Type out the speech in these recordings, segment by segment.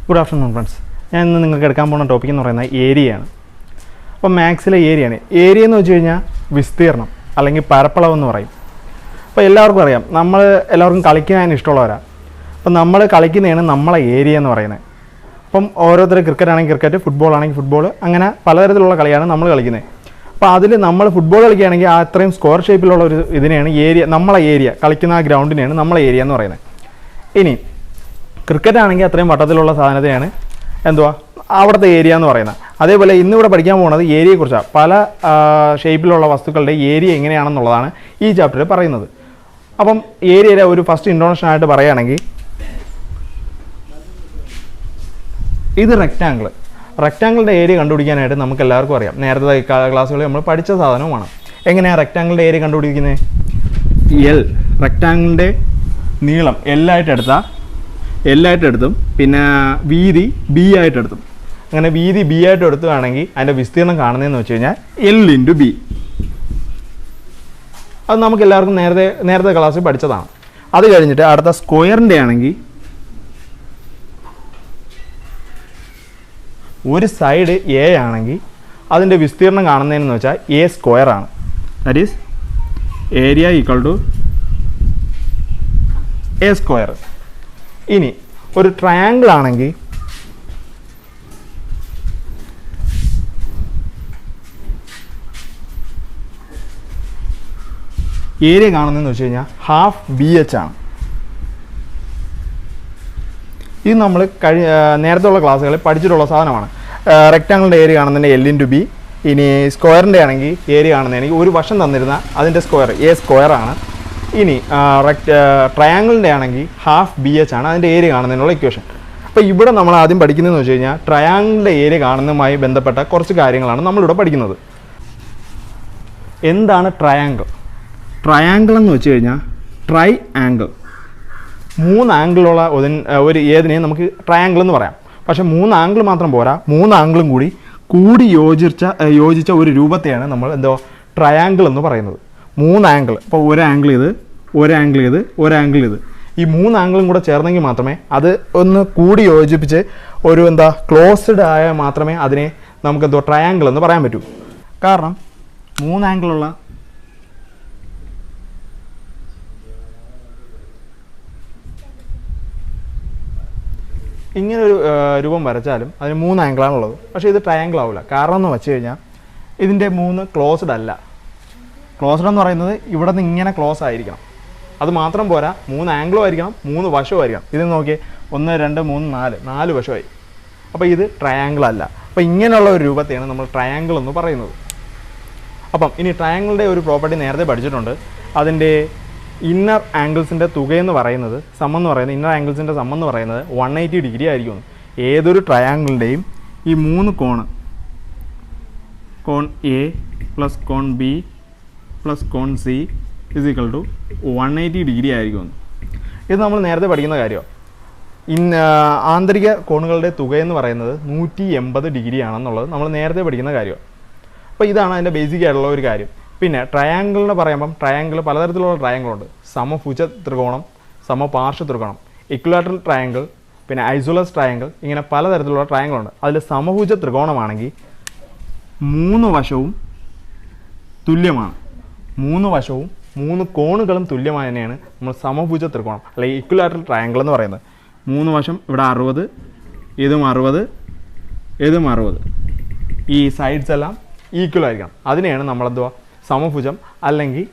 Good afternoon friends. ഞാൻ ഇന്ന് നിങ്ങൾക്ക് എടുക്കാൻ പോകുന്ന ടോപ്പിക് എന്ന് പറയുന്നത് ഏരിയയാണ്. അപ്പോൾ മാത്സിലെ ഏരിയയാണ്. ഏരിയ എന്ന് വെച്ച് കഴിഞ്ഞാൽ വിസ്തീർണം അല്ലെങ്കിൽ പരപ്പളവ് എന്ന് പറയും. അപ്പോൾ എല്ലാവർക്കും അറിയാം, നമ്മൾ എല്ലാവർക്കും കളിക്കാൻ ഇഷ്ടമുള്ളവരാണ്. അപ്പം നമ്മൾ കളിക്കുന്നതാണ് നമ്മളെ ഏരിയ എന്ന് പറയുന്നത്. അപ്പം ഓരോരുത്തർ ക്രിക്കറ്റ് ആണെങ്കിൽ ക്രിക്കറ്റ്, ഫുട്ബോൾ ആണെങ്കിൽ ഫുട്ബോൾ, അങ്ങനെ പലതരത്തിലുള്ള കളിയാണ് നമ്മൾ കളിക്കുന്നത്. അപ്പോൾ അതിൽ നമ്മൾ ഫുട്ബോൾ കളിക്കുകയാണെങ്കിൽ ആ അത്രയും സ്ക്വയർ ഷേപ്പിലുള്ള ഒരു ഇതിനെയാണ് ഏരിയ, നമ്മളെ ഏരിയ, കളിക്കുന്ന ആ ഗ്രൗണ്ടിനെയാണ് നമ്മളെ ഏരിയ എന്ന് പറയുന്നത്. ഇനി ക്രിക്കറ്റ് ആണെങ്കിൽ അത്രയും വട്ടത്തിലുള്ള സാധനത്തെയാണ് എന്തുവാ അവിടുത്തെ ഏരിയ എന്ന് പറയുന്നത്. അതേപോലെ ഇന്നിവിടെ പഠിക്കാൻ പോകുന്നത് ഏരിയയെക്കുറിച്ചാണ്. പല ഷേപ്പിലുള്ള വസ്തുക്കളുടെ ഏരിയ എങ്ങനെയാണെന്നുള്ളതാണ് ഈ ചാപ്റ്ററിൽ പറയുന്നത്. അപ്പം ഏരിയയുടെ ഒരു ഫസ്റ്റ് ഇൻട്രൊഡക്ഷൻ ആയിട്ട് പറയുകയാണെങ്കിൽ, ഇത് റെക്റ്റാങ്കിളിൻ്റെ ഏരിയ കണ്ടുപിടിക്കാനായിട്ട് നമുക്ക് എല്ലാവർക്കും അറിയാം. നേരത്തെ ക്ലാസ്സുകളിൽ നമ്മൾ പഠിച്ച സാധനവുമാണ്. എങ്ങനെയാണ് റെക്റ്റാങ്കിളിൻ്റെ ഏരിയ കണ്ടുപിടിക്കുന്നത്? എൽ, റെക്റ്റാങ്കിളിൻ്റെ നീളം എല്ലായിട്ട് എടുത്തും പിന്നെ വീതി ബി ആയിട്ട് എടുത്തും. അങ്ങനെ വീതി ബി ആയിട്ട് എടുത്തുകയാണെങ്കിൽ അതിൻ്റെ വിസ്തീർണം കാണുന്നതെന്ന് വെച്ച് കഴിഞ്ഞാൽ എൽ ഇൻറ്റു ബി. അത് നമുക്ക് എല്ലാവർക്കും നേരത്തെ ക്ലാസ്സിൽ പഠിച്ചതാണ്. അത് കഴിഞ്ഞിട്ട് അടുത്ത സ്ക്വയറിൻ്റെ ആണെങ്കിൽ ഒരു സൈഡ് എ ആണെങ്കിൽ അതിൻ്റെ വിസ്തീർണം കാണുന്നതെന്ന് വെച്ചാൽ എ സ്ക്വയർ ആണ്. That is area equal to a square. ഇനി ഒരു ട്രയാങ്കിൾ ആണെങ്കിൽ ഏരിയ കാണുന്നതെന്ന് വെച്ച് കഴിഞ്ഞാൽ ഹാഫ് ബി എച്ച് ആണ്. ഇത് നമ്മൾ നേരത്തെയുള്ള ക്ലാസ്സുകളിൽ പഠിച്ചിട്ടുള്ള സാധനമാണ്. റെക്റ്റാങ്കിളിൻ്റെ ഏരിയ കാണുന്നതിൻ്റെ എൽ ഇൻറ്റു ബി. ഇനി സ്ക്വയറിൻ്റെ ആണെങ്കിൽ ഏരിയ കാണുന്നതാണെങ്കിൽ ഒരു വശം തന്നിരുന്ന അതിൻ്റെ സ്ക്വയർ എ സ്ക്വയർ ആണ്. ഇനി ട്രയാങ്കിളിൻ്റെ ആണെങ്കിൽ ഹാഫ് ബി എച്ച് ആണ് അതിൻ്റെ ഏരിയ കാണുന്നതിനുള്ള ഇക്വേഷൻ. അപ്പോൾ ഇവിടെ നമ്മൾ ആദ്യം പഠിക്കുന്നതെന്ന് വെച്ച് കഴിഞ്ഞാൽ ട്രയാങ്കിളിൻ്റെ ഏരിയ കാണുന്നതുമായി ബന്ധപ്പെട്ട കുറച്ച് കാര്യങ്ങളാണ് നമ്മളിവിടെ പഠിക്കുന്നത്. എന്താണ് ട്രയാങ്കിൾ എന്ന് വെച്ച് കഴിഞ്ഞാൽ ട്രൈ ആംഗിൾ, 3 ആംഗിളുള്ള ഒരു ഏതിനെയും നമുക്ക് ട്രയാങ്കിൾ എന്ന് പറയാം. പക്ഷേ 3 ആംഗിൾ മാത്രം പോരാ, 3 ആംഗിളും കൂടി യോജിച്ച ഒരു രൂപത്തെയാണ് നമ്മൾ ട്രയാങ്കിൾ എന്ന് പറയുന്നത്. 3 ആംഗിൾ, ഇപ്പോൾ ഒരു ആംഗിൾ ഇത്, ഒരു ആംഗിൾ ഇത്, ഈ 3 ആംഗിളും കൂടെ ചേർന്നെങ്കിൽ മാത്രമേ അത് ഒന്ന് കൂടി യോജിപ്പിച്ച് ഒരു ക്ലോസ്ഡ് ആയ മാത്രമേ അതിനെ നമുക്ക് ട്രയാങ്കിൾ എന്ന് പറയാൻ പറ്റൂ. കാരണം 3 ആംഗിളുള്ള ഇങ്ങനൊരു രൂപം വരച്ചാലും അതിന് 3 ആംഗിളാണുള്ളത്. പക്ഷേ ഇത് ട്രയാങ്കിൾ ആവില്ല. കാരണം എന്ന് വെച്ച് കഴിഞ്ഞാൽ ഇതിൻ്റെ 3 ക്ലോസ്ഡ് അല്ല. ക്ലോസ്ഡ് എന്ന് പറയുന്നത് ഇവിടെ നിന്ന് ഇങ്ങനെ ക്ലോസ് ആയിരിക്കണം. അത് മാത്രം പോരാ, 3 ആംഗിളും ആയിരിക്കണം, 3 വശവും ആയിരിക്കണം. ഇത് നോക്കിയേ, 1 2 3 4 വശമായി. അപ്പോൾ ഇത് ട്രയാങ്കിൾ അല്ല. അപ്പോൾ ഇങ്ങനെയുള്ള ഒരു രൂപത്തെയാണ് നമ്മൾ ട്രയാങ്കിൾ എന്ന് പറയുന്നത്. അപ്പം ഇനി ട്രയാങ്കിളിൻ്റെ ഒരു പ്രോപ്പർട്ടി നേരത്തെ പഠിച്ചിട്ടുണ്ട്. അതിൻ്റെ ഇന്നർ ആംഗിൾസിൻ്റെ തുകയെന്ന് പറയുന്നത് ഇന്നർ ആംഗിൾസിൻ്റെ സം എന്ന് പറയുന്നത് 180 ഡിഗ്രി ആയിരിക്കും. ഏതൊരു ട്രയാങ്കിളിൻ്റെയും ഈ 3 കോൺ എ പ്ലസ് കോൺ ബി പ്ലസ് കോൺ C is equal to 180 degree ആയിരിക്കും. ഇത് നമ്മൾ നേരത്തെ പഠിക്കുന്ന കാര്യമാണ്. ആന്തരിക കോണുകളുടെ തുകയെന്ന് പറയുന്നത് 180 ഡിഗ്രി ആണെന്നുള്ളത് നമ്മൾ നേരത്തെ പഠിക്കുന്ന കാര്യമാണ്. അപ്പോൾ ഇതാണ് അതിൻ്റെ ബേസിക് ആയിട്ടുള്ള ഒരു കാര്യം. പിന്നെ ട്രയാങ്കിളിന് പറയുമ്പം ട്രയാങ്കിൾ പലതരത്തിലുള്ള ട്രയാങ്കിളുണ്ട്. സമഭുജ ത്രികോണം, സമപാർശ്വ ത്രികോണം, ഇക്വിലാറ്ററൽ ട്രയാങ്കിൾ, പിന്നെ ഐസോലസ് ട്രയാങ്കിൾ, ഇങ്ങനെ പലതരത്തിലുള്ള ട്രയാങ്കിളുണ്ട്. അതിൽ സമഭുജ ത്രികോണമാണെങ്കിൽ 3 വശവും തുല്യമാണ്. 3 വശവും 3 കോണുകളും തുല്യമായ തന്നെയാണ് നമ്മൾ സമഭുജ ത്രികോണം അല്ലെങ്കിൽ ഇക്വിലാറ്ററൽ ട്രയാങ്കിൾ എന്ന് പറയുന്നത്. 3 വശം ഇവിടെ 60, ഇതും 60, ഇതും 60. ഈ സൈഡ്സ് എല്ലാം ഈക്വൽ ആയിരിക്കണം. അതിനെയാണ് നമ്മളെന്തുവാ സമഭുജം അല്ലെങ്കിൽ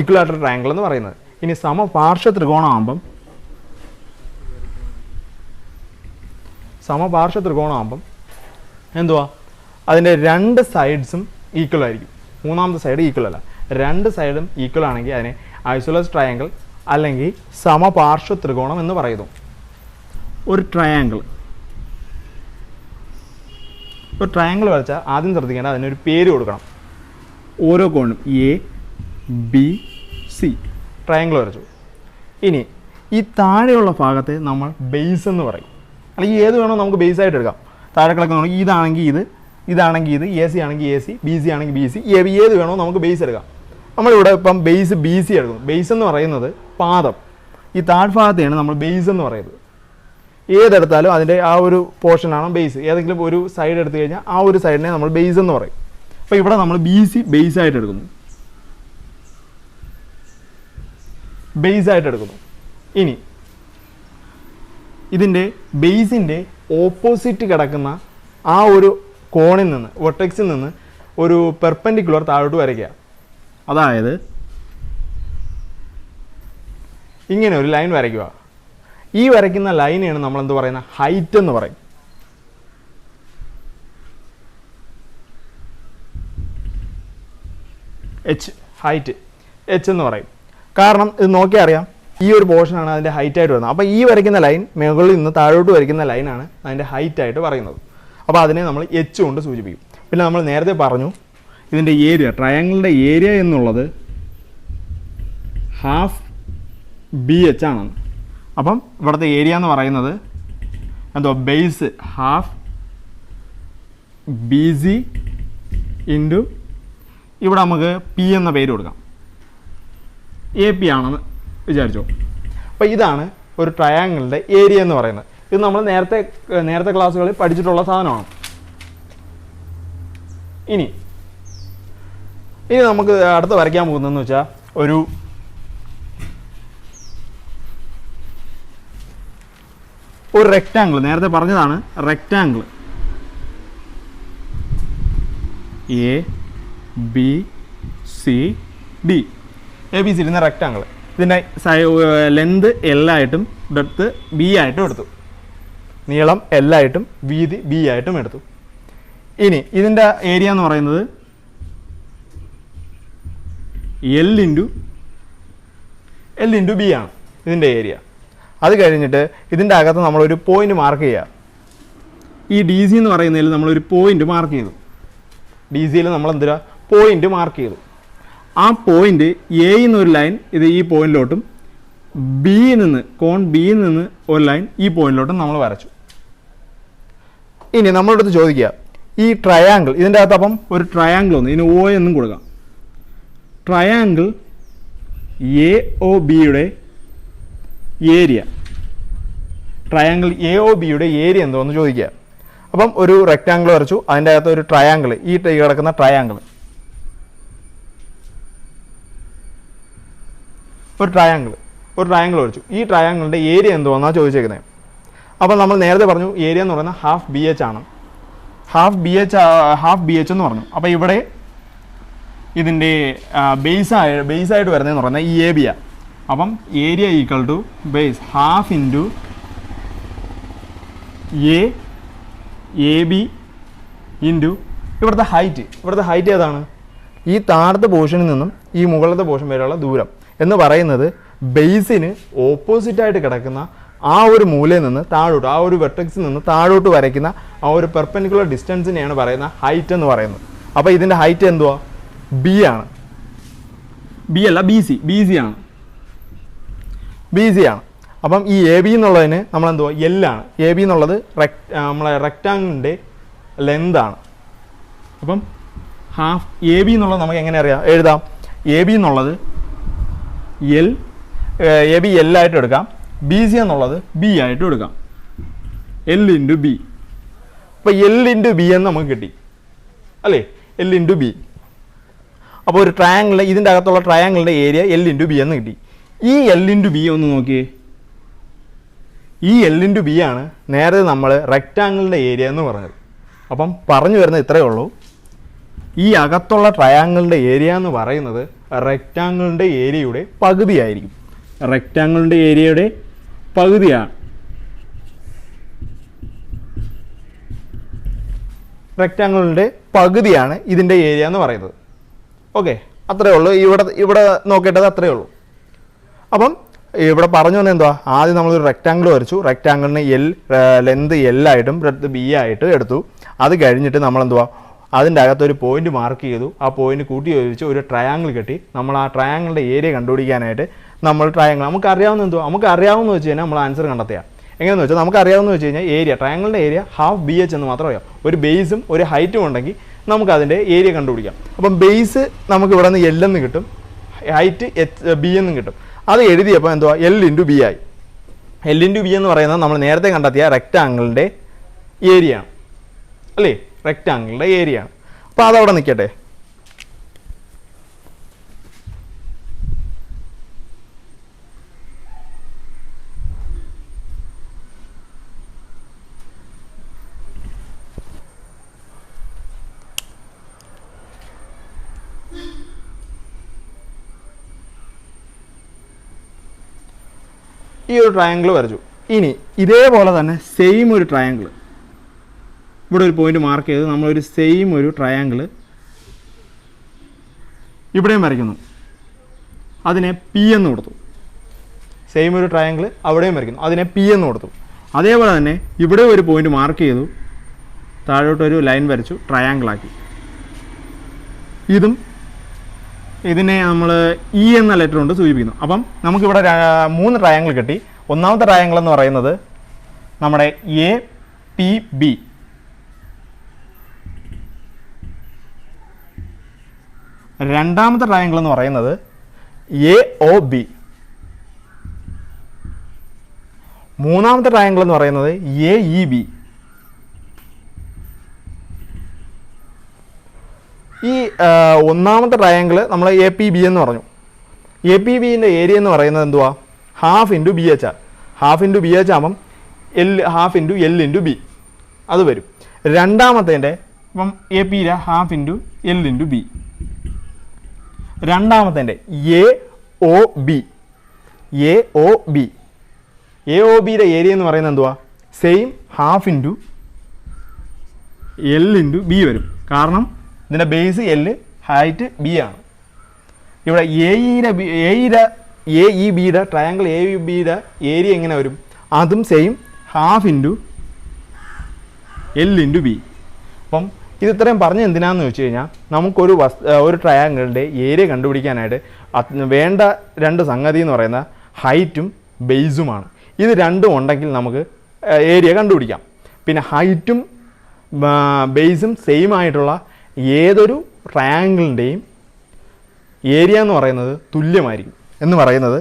ഇക്വിലാറ്ററൽ ട്രയാങ്കിൾ എന്ന് പറയുന്നത്. ഇനി സമപാർശ്വ ത്രികോണമാകുമ്പം എന്തുവാ അതിൻ്റെ 2 സൈഡ്സും ഈക്വൽ ആയിരിക്കും. മൂന്നാമത്തെ സൈഡ് ഈക്വൽ അല്ല. 2 സൈഡും ഈക്വൽ ആണെങ്കിൽ അതിനെ ഐസോലസ് ട്രയാങ്കിൾ അല്ലെങ്കിൽ സമപാർശ്വ ത്രികോണം എന്ന് പറയുന്നു. ഒരു ട്രയാങ്കിൾ വരച്ചാൽ ആദ്യം ശ്രദ്ധിക്കേണ്ട അതിനൊരു പേര് കൊടുക്കണം. ഓരോ കോണും എ ബി സി ട്രയാങ്കിൾ വരച്ചു. ഇനി ഈ താഴെയുള്ള ഭാഗത്തെ നമ്മൾ ബേസ് എന്ന് പറയും. അല്ലെങ്കിൽ ഏത് വേണോ നമുക്ക് ബേസ് ആയിട്ട് എടുക്കാം. താഴെ കിടക്കുന്ന ഇതാണെങ്കിൽ ഇത്, എ സി ആണെങ്കിൽ എ സി, ബി സി ആണെങ്കിൽ ബി സി, എ ബി ഏത് വേണോ നമുക്ക് ബേസ് എടുക്കാം. നമ്മളിവിടെ ഇപ്പം ബേസ് ബി സി എടുക്കും. ബേസ് എന്ന് പറയുന്നത് പാദം, ഈ താഴ്ഭാഗത്തെയാണ് നമ്മൾ ബേസ് എന്ന് പറയുന്നത്. ഏതെടുത്താലും അതിൻ്റെ ആ ഒരു പോർഷനാണ് ബേസ്. ഏതെങ്കിലും ഒരു സൈഡ് എടുത്തു കഴിഞ്ഞാൽ ആ ഒരു സൈഡിനെ നമ്മൾ ബേസ് എന്ന് പറയും. അപ്പോൾ ഇവിടെ നമ്മൾ BC ബേസ് ആയിട്ട് എടുക്കുന്നു. ഇനി ഇതിൻ്റെ ബേസിൻ്റെ ഓപ്പോസിറ്റ് കിടക്കുന്ന ആ ഒരു കോണിൽ നിന്ന് വെർട്ടെക്സിൽ നിന്ന് ഒരു പെർപെൻഡിക്കുലർ താഴോട്ട് വരയ്ക്കുക. അതായത് ഇങ്ങനെ ഒരു ലൈൻ വരയ്ക്കുക. ഈ വരയ്ക്കുന്ന ലൈനെയാണ് നമ്മൾ എന്ത് പറയുന്ന ഹൈറ്റ് എന്ന് പറയും. ഹൈറ്റ് H എന്ന് പറയും. കാരണം ഇത് നോക്കിയാൽ അറിയാം, ഈ ഒരു പോർഷനാണ് അതിൻ്റെ ഹൈറ്റ് ആയിട്ട് വരുന്നത്. അപ്പോൾ ഈ വരയ്ക്കുന്ന ലൈൻ മുകളിൽ നിന്ന് താഴോട്ട് വരയ്ക്കുന്ന ലൈനാണ് അതിൻ്റെ ഹൈറ്റ് ആയിട്ട് പറയുന്നത്. അപ്പോൾ അതിനെ നമ്മൾ H കൊണ്ട് സൂചിപ്പിക്കും. പിന്നെ നമ്മൾ നേരത്തെ പറഞ്ഞു ഇതിൻ്റെ ഏരിയ, ട്രയാങ്കിളിൻ്റെ ഏരിയ എന്നുള്ളത് ഹാഫ് BH ആണെന്ന്. അപ്പം ഇവിടുത്തെ ഏരിയ എന്ന് പറയുന്നത് എന്തോ ബേസ് ഹാഫ് BC ഇൻറ്റു ഇവിടെ നമുക്ക് P എന്ന പേര് കൊടുക്കാം, AP ആണെന്ന് വിചാരിച്ചോ. അപ്പോൾ ഇതാണ് ഒരു ട്രയാങ്കിളിൻ്റെ ഏരിയ എന്ന് പറയുന്നത്. ഇത് നമ്മൾ നേരത്തെ ക്ലാസ്സുകളിൽ പഠിച്ചിട്ടുള്ള സാധനമാണ്. ഇനി നമുക്ക് അടുത്ത് വരയ്ക്കാൻ പോകുന്നതെന്ന് വെച്ചാൽ ഒരു റെക്റ്റാങ്കിൾ. നേരത്തെ പറഞ്ഞതാണ് റെക്റ്റാങ്കിൾ ABCD എന്ന റെക്റ്റാങ്കിൾ. ഇതിൻ്റെ ലെന്ത് L ആയിട്ടും ഡെപ്ത് B ആയിട്ടും എടുത്തു, നീളം L ആയിട്ടും വീതി B ആയിട്ടും എടുത്തു. ഇനി ഇതിൻ്റെ ഏരിയ എന്ന് പറയുന്നത് L ഇൻറ്റു B ആണ് ഇതിൻ്റെ ഏരിയ. അത് കഴിഞ്ഞിട്ട് ഇതിൻ്റെ അകത്ത് നമ്മളൊരു പോയിന്റ് മാർക്ക് ചെയ്യുക. ഈ DC എന്ന് പറയുന്നതിൽ നമ്മളൊരു പോയിന്റ് മാർക്ക് ചെയ്തു. DCയിൽ നമ്മൾ എന്തിനാ പോയിന്റ് മാർക്ക് ചെയ്തു. ആ പോയിന്റ് A എന്നൊരു ലൈൻ ഇത് ഈ പോയിന്റിലോട്ടും കോൺ ബിയിൽ നിന്ന് ഒരു ലൈൻ ഈ പോയിന്റിലോട്ടും നമ്മൾ വരച്ചു. ഇനി നമ്മളോട് ചോദിക്കുക, ഈ ട്രയാങ്കിൾ ഇതിൻ്റെ അകത്ത് അപ്പം ഒരു ട്രയാങ്കിൾ ഒന്ന് ഇതിന് O എന്നും കൊടുക്കാം. ട്രയാങ്കിൾ AOBയുടെ ഏരിയ, ട്രയാങ്കിൾ AOBയുടെ ഏരിയ എന്തോന്ന് ചോദിക്കുക. അപ്പം ഒരു റെക്റ്റാങ്കിൾ വരച്ചു, അതിൻ്റെ അകത്ത് ഒരു ട്രയാങ്കിൾ, ഈ കിടക്കുന്ന ട്രയാങ്കിൾ, ഒരു ട്രയാങ്കിൾ വരച്ചു. ഈ ട്രയാങ്കിളിൻ്റെ ഏരിയ എന്തുവാന്നാണ് ചോദിച്ചേക്കുന്നത്. അപ്പം നമ്മൾ നേരത്തെ പറഞ്ഞു ഏരിയ എന്ന് പറയുന്നത് ഹാഫ് BH ആണ്. ഹാഫ് BH എന്ന് പറഞ്ഞു. അപ്പോൾ ഇവിടെ ഇതിൻ്റെ ബേസായിട്ട് വരുന്നതെന്ന് പറയുന്നത് ഈ AB ആണ്. അപ്പം area equal to base half into AB into ഇവിടുത്തെ ഹൈറ്റ് ഏതാണ്? ഈ താഴത്തെ പോർഷനിൽ നിന്നും ഈ മുകളിലത്തെ പോർഷൻ വരെയുള്ള ദൂരം എന്ന് പറയുന്നത് ബേസിന് ഓപ്പോസിറ്റായിട്ട് കിടക്കുന്ന ആ ഒരു മൂലയിൽ നിന്ന് താഴോട്ട്, ആ ഒരു വെർട്ടെക്സിൽ നിന്ന് താഴോട്ട് വരയ്ക്കുന്ന ആ ഒരു പെർപെൻഡിക്കുലർ ഡിസ്റ്റൻസിനെയാണ് പറയുന്ന ഹൈറ്റ് എന്ന് പറയുന്നത്. അപ്പോൾ ഇതിൻ്റെ ഹൈറ്റ് എന്തുവാ? B ആണ്. B അല്ല, BC ആണ്. അപ്പം ഈ AB എന്നുള്ളതിന് നമ്മളെന്തുവാ L ആണ്. AB എന്നുള്ളത് നമ്മളെ റെക്റ്റാങ്കിളിൻ്റെ ലെന്താണ്. അപ്പം ഹാഫ് AB എന്നുള്ളത് നമുക്ക് എങ്ങനെ എഴുതാം? AB എന്നുള്ളത് AB L ആയിട്ട് എടുക്കാം, BC എന്നുള്ളത് B ആയിട്ട് എടുക്കാം, L ഇൻറ്റു B. അപ്പോൾ L ഇൻറ്റു B എന്ന് നമുക്ക് കിട്ടി അല്ലേ? L into B. അപ്പോൾ ഒരു ട്രയാങ്കിളിൻ്റെ ഇതിൻ്റെ അകത്തുള്ള ട്രയാങ്കിളിൻ്റെ ഏരിയ L ഇൻറ്റു B എന്ന് കിട്ടി. ഈ L ഇൻറ്റു B ഒന്ന് നോക്കിയേ. ഈ L ഇൻറ്റു B ആണ് നേരത്തെ നമ്മൾ റെക്റ്റാങ്കിളിൻ്റെ ഏരിയ എന്ന് പറഞ്ഞത്. അപ്പം പറഞ്ഞു വരുന്നത് ഇത്രയേ ഉള്ളൂ. ഈ അകത്തുള്ള ട്രയാങ്കിളിൻ്റെ ഏരിയ എന്ന് പറയുന്നത് റെക്റ്റാങ്കിളിൻ്റെ ഏരിയയുടെ പകുതിയായിരിക്കും. റെക്റ്റാങ്കിളിൻ്റെ ഏരിയയുടെ പകുതിയാണ്. റെക്റ്റാങ്കിളിൻ്റെ പകുതിയാണ് ഇതിൻ്റെ ഏരിയ എന്ന് പറയുന്നത്. ഓക്കെ, അത്രയേ ഉള്ളൂ. ഇവിടെ നോക്കേണ്ടത് അത്രയേ ഉള്ളൂ. അപ്പം ഇവിടെ പറഞ്ഞു വന്നത് എന്തുവാ? ആദ്യം നമ്മളൊരു റെക്റ്റാങ്കിൾ വരച്ചു. റെക്റ്റാങ്കിളിന് ലെന്ത് L ആയിട്ടും ബ്രെഡ്ത്ത് B ആയിട്ട് എടുത്തു. അത് കഴിഞ്ഞിട്ട് നമ്മളെന്തുവാ അതിൻ്റെ അകത്തൊരു പോയിന്റ് മാർക്ക് ചെയ്തു. ആ പോയിന്റ് കൂട്ടി യോജിച്ച് ഒരു ട്രയാങ്കിൾ കെട്ടി. നമ്മൾ ആ ട്രയാങ്കിളിൻ്റെ ഏരിയ കണ്ടുപിടിക്കാനായിട്ട് നമ്മൾ ട്രയാങ്കിൾ നമുക്ക് അറിയാവുന്ന വെച്ച് കഴിഞ്ഞാൽ നമ്മൾ ആൻസർ കണ്ടെത്തുക. എങ്ങനെയെന്ന് വെച്ചാൽ നമുക്ക് അറിയാവുന്ന വെച്ച് കഴിഞ്ഞാൽ ഏരിയ, ട്രയാങ്കിളിൻ്റെ ഏരിയ ഹാഫ് BH എന്ന് മാത്രം അറിയാം. ഒരു ബേസും ഒരു ഹൈറ്റും ഉണ്ടെങ്കിൽ നമുക്ക് അതിൻ്റെ ഏരിയ കണ്ടുപിടിക്കാം. അപ്പം ബേസ് നമുക്ക് ഇവിടെ നിന്ന് L എന്ന് കിട്ടും, ഹൈറ്റ് B എന്നും കിട്ടും. അത് എഴുതിയപ്പോൾ എന്തുവാ L ഇൻറ്റു B ആയി. എൽ ഇൻറ്റു ബി എന്ന് പറയുന്നത് നമ്മൾ നേരത്തെ കണ്ടെത്തിയ റെക്റ്റാങ്കിളിൻ്റെ ഏരിയ ആണ് അല്ലേ, റെക്റ്റാങ്കിളിൻ്റെ ഏരിയ ആണ്. അപ്പോൾ അതവിടെ നിൽക്കട്ടെ. ഈ ഒരു ട്രയാങ്കിൾ വരച്ചു. ഇനി ഇതേപോലെ തന്നെ സെയിം ഒരു ട്രയാങ്കിൾ ഇവിടെ ഒരു പോയിന്റ് മാർക്ക് ചെയ്ത് നമ്മളൊരു സെയിം ഒരു ട്രയാങ്കിൾ ഇവിടെയും വരയ്ക്കുന്നു. അതിനെ പി എന്ന് കൊടുത്തു. സെയിം ഒരു ട്രയാങ്കിൾ അവിടെയും വരയ്ക്കുന്നു, അതിനെ പി എന്ന് കൊടുത്തു. അതേപോലെ തന്നെ ഇവിടെ ഒരു പോയിന്റ് മാർക്ക് ചെയ്തു, താഴോട്ടൊരു ലൈൻ വരച്ചു, ട്രയാങ്കിളാക്കി. ഇതിനെ നമ്മൾ ഇ എന്ന ലെറ്റർ കൊണ്ട് സൂചിപ്പിക്കുന്നു. അപ്പം നമുക്കിവിടെ 3 ട്രയാങ്കിൾ കിട്ടി. ഒന്നാമത്തെ ട്രയാങ്കിൾ എന്ന് പറയുന്നത് നമ്മുടെ എ പി ബി. രണ്ടാമത്തെ ട്രയാങ്കിൾ എന്ന് പറയുന്നത് എ ഒ ബി. മൂന്നാമത്തെ ട്രയാങ്കിൾ എന്ന് പറയുന്നത് എ ഇ ബി. ഈ ഒന്നാമത്തെ ട്രയാങ്കിൾ നമ്മൾ എ പി ബി എന്ന് പറഞ്ഞു. എ പി ബിൻ്റെ ഏരിയ എന്ന് പറയുന്നത് എന്തുവാ? ഹാഫ് ഇൻറ്റു ബി എച്ച് ആണ്. ഹാഫ് ഇൻറ്റു ബി എച്ച് ആകുമ്പം half into L into B അത് വരും. രണ്ടാമത്തേൻ്റെ ഇപ്പം എ പിയിലെ half into L into B. രണ്ടാമത്തേൻ്റെ A O B. A O B. A O ബിയുടെ ഏരിയ എന്ന് പറയുന്നത് എന്തുവാ? Same half into L into B വരും. കാരണം ഇതിൻ്റെ ബേസ് എൽ, ഹൈറ്റ് ബി ആണ്. ഇവിടെ എ ഇ ബിയുടെ ട്രയാങ്കിൾ എ ഇ ബിയുടെ ഏരിയ എങ്ങനെ വരും? അതും same half into L into B. അപ്പം ഇത് ഇത്രയും പറഞ്ഞ് എന്തിനാന്ന് വെച്ച് കഴിഞ്ഞാൽ നമുക്കൊരു ഒരു ട്രയാങ്കിളിൻ്റെ ഏരിയ കണ്ടുപിടിക്കാനായിട്ട് വേണ്ട 2 സംഗതി എന്ന് പറയുന്ന ഹൈറ്റും ബേസുമാണ്. ഇത് രണ്ടും ഉണ്ടെങ്കിൽ നമുക്ക് ഏരിയ കണ്ടുപിടിക്കാം. പിന്നെ ഹൈറ്റും ബേസും സെയിം ആയിട്ടുള്ള ഏതൊരു ട്രയാങ്കിളിൻ്റെയും ഏരിയ എന്ന് പറയുന്നത് തുല്യമായിരിക്കും. എന്ന് പറയുന്നത്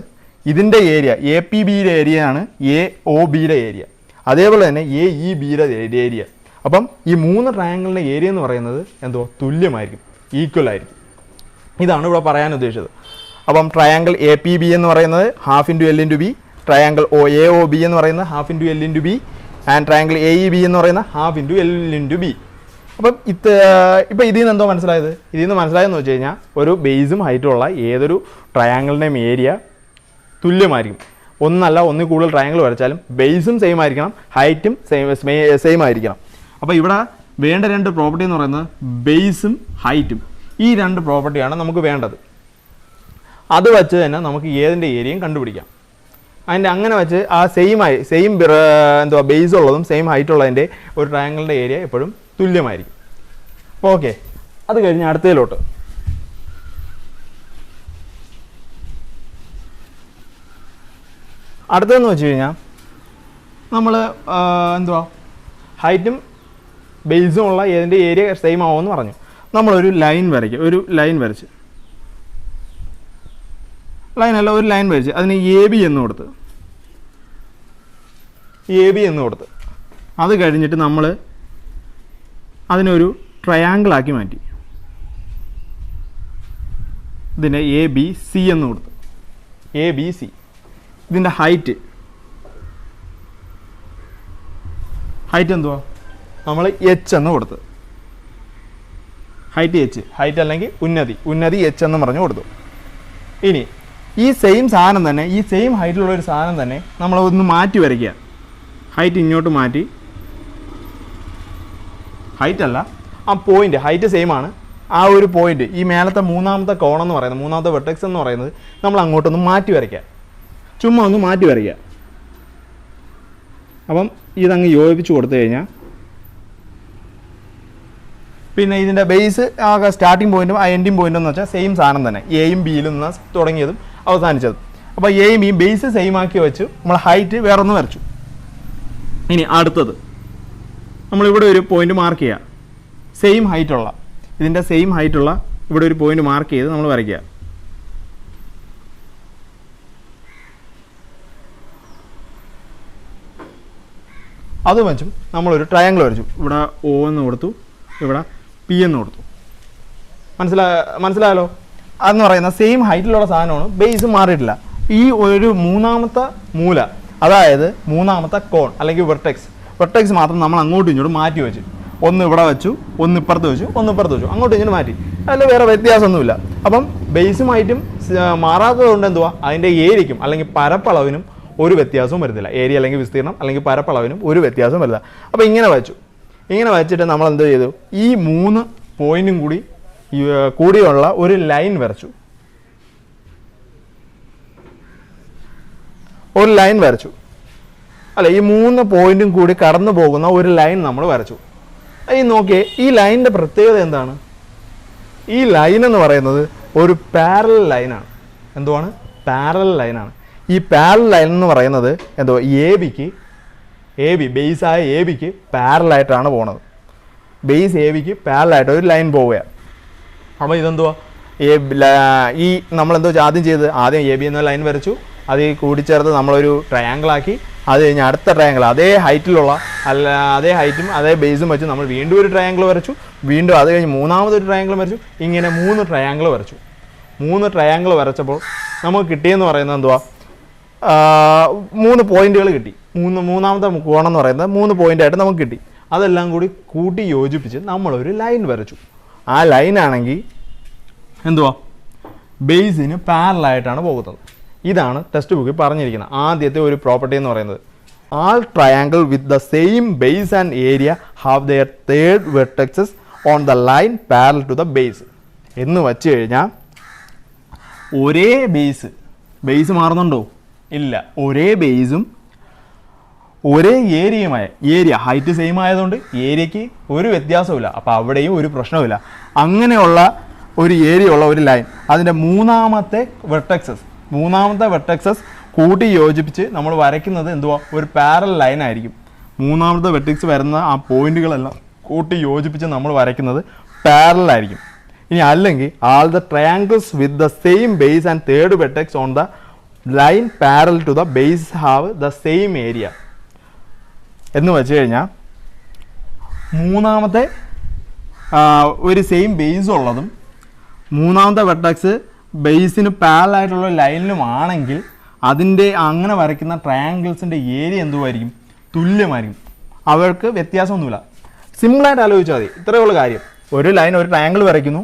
ഇതിൻ്റെ ഏരിയ എ പി ബിയുടെ ഏരിയ ആണ് എ ഒ ബിയുടെ ഏരിയ, അതേപോലെ തന്നെ എ ഇ ബിയുടെ ഏരിയ. അപ്പം ഈ 3 ട്രയാങ്കിളിൻ്റെ ഏരിയ എന്ന് പറയുന്നത് എന്തോ തുല്യമായിരിക്കും, ഈക്വൽ ആയിരിക്കും. ഇതാണ് ഇവിടെ പറയാൻ ഉദ്ദേശിച്ചത്. അപ്പം ട്രയാങ്കിൾ എ പി ബി എന്ന് പറയുന്നത് half into L into B, triangle A O B എന്ന് പറയുന്നത് half into L into B, and triangle A E B എന്ന് പറയുന്നത് half into L into B. അപ്പം ഇപ്പം ഇതിൽ നിന്ന് എന്തോ മനസ്സിലായത്? ഇതിൽ നിന്ന് മനസ്സിലായെന്ന് വെച്ച് കഴിഞ്ഞാൽ ഒരു ബേസും ഹൈറ്റും ഉള്ള ഏതൊരു ട്രയാങ്കിളിൻ്റെയും ഏരിയ തുല്യമായിരിക്കും. ഒന്നല്ല ഒന്നിൽ കൂടുതൽ ട്രയാങ്കിൾ വരച്ചാലും ബേസും സെയിം ആയിരിക്കണം, ഹൈറ്റും സെയിം ആയിരിക്കണം. അപ്പോൾ ഇവിടെ വേണ്ട 2 പ്രോപ്പർട്ടി എന്ന് പറയുന്നത് ബേസും ഹൈറ്റും. ഈ 2 പ്രോപ്പർട്ടിയാണ് നമുക്ക് വേണ്ടത്. അത് വെച്ച് തന്നെ നമുക്ക് ഏതിൻ്റെ ഏരിയയും കണ്ടുപിടിക്കാം. അതിൻ്റെ അങ്ങനെ വെച്ച് ആ സെയിം എന്തുവാ ബേസ് ഉള്ളതും സെയിം ഹൈറ്റ് ഉള്ളതിൻ്റെ ഒരു ട്രയാങ്കിളിൻ്റെ ഏരിയ എപ്പോഴും തുല്യമായിരിക്കും. അപ്പോൾ ഓക്കെ, അത് കഴിഞ്ഞ് അടുത്തതിലോട്ട്. അടുത്തതെന്ന് വെച്ച് കഴിഞ്ഞാൽ നമ്മൾ എന്തുവാ ഹൈറ്റും ബേസും ഉള്ള ഏതിൻ്റെ ഏരിയ സെയിം ആവുമെന്ന് പറഞ്ഞു. നമ്മളൊരു ലൈൻ വരയ്ക്കും. ഒരു ലൈൻ വരച്ച് ലൈനല്ല ഒരു ലൈൻ വരച്ച് അതിന് എ ബി എന്ന് കൊടുത്ത് അത് കഴിഞ്ഞിട്ട് നമ്മൾ അതിനൊരു ട്രയാങ്കിളാക്കി മാറ്റി. ഇതിൻ്റെ എ ബി സി എന്ന് കൊടുത്തു. A B C. ഇതിൻ്റെ ഹൈറ്റ് എന്തുവാ? നമ്മൾ എച്ച് എന്ന് കൊടുത്തു. ഹൈറ്റ് എച്ച്, ഹൈറ്റ് അല്ലെങ്കിൽ ഉന്നതി എച്ച് എന്ന് പറഞ്ഞു കൊടുത്തു. ഇനി ഈ സെയിം സാധനം തന്നെ, ഈ സെയിം ഹൈറ്റിലുള്ള ഒരു സാധനം തന്നെ നമ്മൾ ഒന്ന് മാറ്റി വരയ്ക്കുക. ഹൈറ്റ് ഇങ്ങോട്ട് മാറ്റി, ഹൈറ്റ് അല്ല ആ പോയിന്റ്, ഹൈറ്റ് സെയിം ആണ്. ആ ഒരു പോയിന്റ് ഈ മേലത്തെ മൂന്നാമത്തെ കോണെന്ന് പറയുന്നത്, മൂന്നാമത്തെ വെർട്ടെക്സ് എന്ന് പറയുന്നത് നമ്മൾ അങ്ങോട്ടൊന്ന് മാറ്റി വരയ്ക്കുക. ചുമ്മാ ഒന്ന് മാറ്റി വരയ്ക്കുക. അപ്പം ഇതങ്ങ് യോജിപ്പിച്ച് കൊടുത്തു കഴിഞ്ഞാൽ പിന്നെ ഇതിൻ്റെ ബേസ് ആകെ സ്റ്റാർട്ടിങ് പോയിൻറ്റും എൻഡിങ് പോയിൻറ്റും എന്ന് വെച്ചാൽ സെയിം സാധനം തന്നെ, എയും ബിയിലും നിന്ന് തുടങ്ങിയതും അവസാനിച്ചതും. അപ്പോൾ എയും ബിയും ബേസ് സെയിം ആക്കി വെച്ചു, നമ്മൾ ഹൈറ്റ് വേറൊന്ന് വരച്ചു. ഇനി അടുത്തത് നമ്മളിവിടെ ഒരു പോയിന്റ് മാർക്ക് ചെയ്യുക. സെയിം ഹൈറ്റുള്ള, ഇതിൻ്റെ സെയിം ഹൈറ്റുള്ള ഇവിടെ ഒരു പോയിന്റ് മാർക്ക് ചെയ്ത് നമ്മൾ വരയ്ക്കുക. അത് വെച്ചും നമ്മളൊരു ട്രയാങ്കിൾ വരച്ചു. ഇവിടെ O എന്ന് കൊടുത്തു, ഇവിടെ P എന്ന് കൊടുത്തു. മനസ്സിലായല്ലോ? അതെന്ന് പറയുന്ന സെയിം ഹൈറ്റിലുള്ള സാധനമാണ്, ബേസ് മാറിയിട്ടില്ല. ഈ ഒരു മൂന്നാമത്തെ മൂല, അതായത് മൂന്നാമത്തെ കോൺ അല്ലെങ്കിൽ വെർട്ടെക്സ് മാത്രം നമ്മൾ അങ്ങോട്ടും ഇങ്ങോട്ടും മാറ്റി വെച്ചു. ഒന്ന് ഇവിടെ വെച്ചു, ഒന്ന് ഇപ്പുറത്ത് വെച്ചു, ഒന്ന് ഇപ്പുറത്ത് വെച്ചു, അങ്ങോട്ടും ഇങ്ങോട്ട് മാറ്റി. അതിൽ വേറെ വ്യത്യാസമൊന്നുമില്ല. അപ്പം ബേസുമായിട്ടും മാറാത്തത് കൊണ്ട് എന്തുവാ, അതിൻ്റെ ഏരിയയ്ക്കും അല്ലെങ്കിൽ പരപ്പളവിനും ഒരു വ്യത്യാസവും വരുന്നില്ല. ഏരിയ അല്ലെങ്കിൽ വിസ്തീർണം അല്ലെങ്കിൽ പരപ്പളവിനും ഒരു വ്യത്യാസവും വരില്ല. അപ്പോൾ ഇങ്ങനെ വെച്ചിട്ട് നമ്മൾ എന്ത് ചെയ്തു, ഈ 3 പോയിന്റും കൂടിയുള്ള ഒരു ലൈൻ വരച്ചു. അല്ല, ഈ 3 പോയിന്റും കൂടി കടന്നു പോകുന്ന ഒരു ലൈൻ നമ്മൾ വരച്ചു. ഈ നോക്കിയേ, ഈ ലൈനിൻ്റെ പ്രത്യേകത എന്താണ്? ഈ ലൈൻ എന്ന് പറയുന്നത് ഒരു പാരലൽ ലൈനാണ്. എന്തുവാണ്? പാരലൽ ലൈനാണ്. ഈ പാരലൽ ലൈൻ എന്ന് പറയുന്നത് എന്തോ ബേസായ എ ബിക്ക് പാരലായിട്ടാണ് പോണത്. ബേസ് എ ബിക്ക് പാരലായിട്ട് ഒരു ലൈൻ പോവുകയാണ്. അപ്പോൾ ഇതെന്തുവാ, ഈ നമ്മളെന്തോ ആദ്യം എ ബി എന്ന ലൈൻ വരച്ചു, അത് കൂടിച്ചേർത്ത് നമ്മളൊരു ട്രയാങ്കിളാക്കി. അത് കഴിഞ്ഞ് അടുത്ത ട്രയാങ്കിൾ അതേ ഹൈറ്റും അതേ ബേസും വെച്ച് നമ്മൾ വീണ്ടും ഒരു ട്രയാങ്കിൾ വരച്ചു. വീണ്ടും അത് കഴിഞ്ഞ് മൂന്നാമതൊരു ട്രയാങ്കിൾ വരച്ചു. ഇങ്ങനെ 3 ട്രയാങ്കിൾ വരച്ചു. 3 ട്രയാങ്കിൾ വരച്ചപ്പോൾ നമുക്ക് കിട്ടിയെന്ന് പറയുന്നത് എന്തുവാ, 3 പോയിന്റുകൾ കിട്ടി. മൂന്നാമത്തെ കോണം എന്ന് പറയുന്നത് 3 പോയിന്റായിട്ട് നമുക്ക് കിട്ടി. അതെല്ലാം കൂട്ടി യോജിപ്പിച്ച് നമ്മളൊരു ലൈൻ വരച്ചു. ആ ലൈനാണെങ്കിൽ എന്തുവാ, ബേസിന് പാരലായിട്ടാണ് പോകുന്നത്. ഇതാണ് ടെക്സ്റ്റ് ബുക്കിൽ പറഞ്ഞിരിക്കുന്നത് ആദ്യത്തെ ഒരു പ്രോപ്പർട്ടി എന്ന് പറയുന്നത്. All triangle with the same base and area have their third vertexes on the line parallel to the base എന്ന് വെച്ച് കഴിഞ്ഞാൽ, ഒരേ ബേസ് മാറുന്നുണ്ടോ? ഇല്ല. ഒരേ ബേസും ഒരേ ഏരിയ ഹൈറ്റ് സെയിം ആയതുകൊണ്ട് ഏരിയയ്ക്ക് ഒരു വ്യത്യാസമില്ല. അപ്പോൾ അവിടെയും ഒരു പ്രശ്നമില്ല. അങ്ങനെയുള്ള ഒരു ഏരിയ ഉള്ള ഒരു ലൈൻ, അതിൻ്റെ മൂന്നാമത്തെ വെർട്ടെക്സസ് കൂട്ടി യോജിപ്പിച്ച് നമ്മൾ വരയ്ക്കുന്നത് എന്തുവാ, ഒരു പാരലൽ ലൈൻ ആയിരിക്കും. മൂന്നാമത്തെ വെർട്ടെക്സ് വരുന്ന ആ പോയിന്റുകളെല്ലാം കൂട്ടി യോജിപ്പിച്ച് നമ്മൾ വരയ്ക്കുന്നത് പാരലൽ ആയിരിക്കും. ഇനി അല്ലെങ്കിൽ all the triangles with the same base and third vertex on the line parallel to the base have the same area എന്ന് വെച്ച് കഴിഞ്ഞാൽ, മൂന്നാമത്തെ ഒരു സെയിം ബേസ് ഉള്ളതും മൂന്നാമത്തെ വെർട്ടെക്സ് ബേസിന് പാരലായിട്ടുള്ള ലൈനിലുമാണെങ്കിൽ അതിൻ്റെ അങ്ങനെ വരയ്ക്കുന്ന ട്രയാങ്കിൾസിൻ്റെ ഏരിയ എന്തുമായിരിക്കും, തുല്യമായിരിക്കും. അവർക്ക് വ്യത്യാസമൊന്നുമില്ല. സിമ്പിളായിട്ട് ആലോചിച്ചാൽ മതി. ഇത്രയേ ഉള്ളൂ കാര്യം. ഒരു ട്രയാങ്കിൾ വരയ്ക്കുന്നു,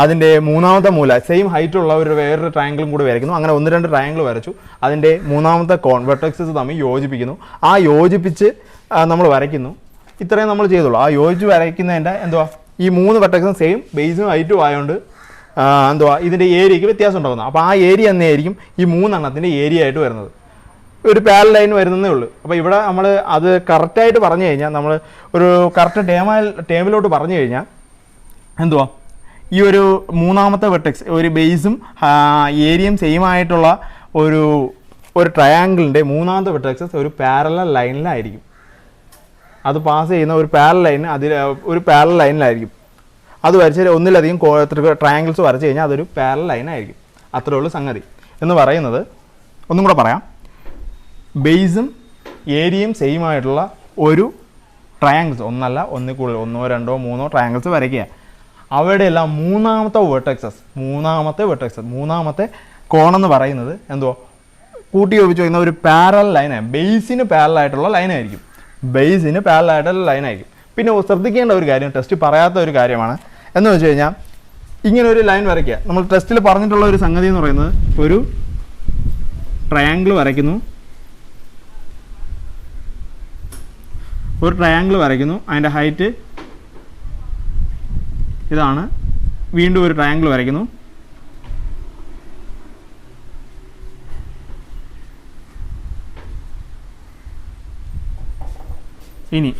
അതിൻ്റെ മൂന്നാമത്തെ മൂല സെയിം ഹൈറ്റുള്ള വേറൊരു ട്രയാങ്കിളും കൂടി വരയ്ക്കുന്നു. അങ്ങനെ 1-2 ട്രയാങ്കിൾ വരച്ചു. അതിൻ്റെ മൂന്നാമത്തെ വെർട്ടെക്സസ് തമ്മിൽ യോജിപ്പിക്കുന്നു. ആ യോജിപ്പിച്ച് നമ്മൾ വരയ്ക്കുന്നു. ഇത്രയും നമ്മൾ ചെയ്തുള്ളൂ. ആ യോജിച്ച് വരയ്ക്കുന്നതിൻ്റെ എന്തുവാ, ഈ 3 വെർട്ടെക്സും സെയിം ബേസും ഹൈറ്റും ആയതുകൊണ്ട് എന്തുവാ, ഇതിൻ്റെ ഏരിയയ്ക്ക് വ്യത്യാസം ഉണ്ടാകുന്നത്. അപ്പോൾ ആ ഏരിയ തന്നെയായിരിക്കും ഈ 3 എണ്ണത്തിൻ്റെ ഏരിയ ആയിട്ട് വരുന്നത്. ഒരു പാരലൽ ലൈൻ വരുന്നതേ ഉള്ളൂ. അപ്പോൾ ഇവിടെ നമ്മൾ അത് കറക്റ്റായിട്ട് പറഞ്ഞു കഴിഞ്ഞാൽ, നമ്മൾ ഒരു കറക്റ്റ് ടേമിലോട്ട് പറഞ്ഞു കഴിഞ്ഞാൽ എന്തുവാ, ഈ ഒരു മൂന്നാമത്തെ വെർട്ടെക്സ് ഒരു ബേസും ഏരിയയും സെയിം ആയിട്ടുള്ള ഒരു ട്രയാങ്കിളിൻ്റെ മൂന്നാമത്തെ വെർട്ടെക്സസ് ഒരു പാരലൽ ലൈനിലായിരിക്കും. അത് പാസ് ചെയ്യുന്ന ഒരു പാരലൽ ലൈനിലായിരിക്കും. അത് വരച്ച് ഒന്നിലധികം ട്രയാങ്കിൾസ് വരച്ച് കഴിഞ്ഞാൽ അതൊരു പാരലൽ ലൈനായിരിക്കും. അത്രേ ഉള്ളൂ സംഗതി. എന്ന് പറയുന്നത് ഒന്നും കൂടെ പറയാം, ബേസും ഏരിയയും സെയിം ആയിട്ടുള്ള ഒരു ട്രയാങ്കിൾസ്, ഒന്നല്ല ഒന്നിൽ കൂടുതൽ 1, 2, 3 ട്രയാങ്കിൾസ് വരയ്ക്കുക. അവിടെയെല്ലാം മൂന്നാമത്തെ കോണെന്ന് പറയുന്നത് എന്തുവാ, കൂട്ടി യോജിച്ച് വരുന്ന ഒരു പാരലൽ ലൈനാണ്. ബേസിന് പാരലായിട്ടുള്ള ലൈനായിരിക്കും. പിന്നെ ശ്രദ്ധിക്കേണ്ട ഒരു കാര്യം, ടെസ്റ്റ് പറയാത്ത ഒരു കാര്യമാണ്. എന്ന് വെച്ച് കഴിഞ്ഞാൽ, ഇങ്ങനെ ഒരു ലൈൻ വരയ്ക്കുക. നമ്മൾ ടെസ്റ്റിൽ പറഞ്ഞിട്ടുള്ള ഒരു സംഗതി എന്ന് പറയുന്നത്, ഒരു ട്രയാങ്കിൾ വരയ്ക്കുന്നു, അതിൻ്റെ ഹൈറ്റ് ഇതാണ്. വീണ്ടും ഒരു ട്രയാങ്കിൾ വരയ്ക്കുന്നു. ഇനി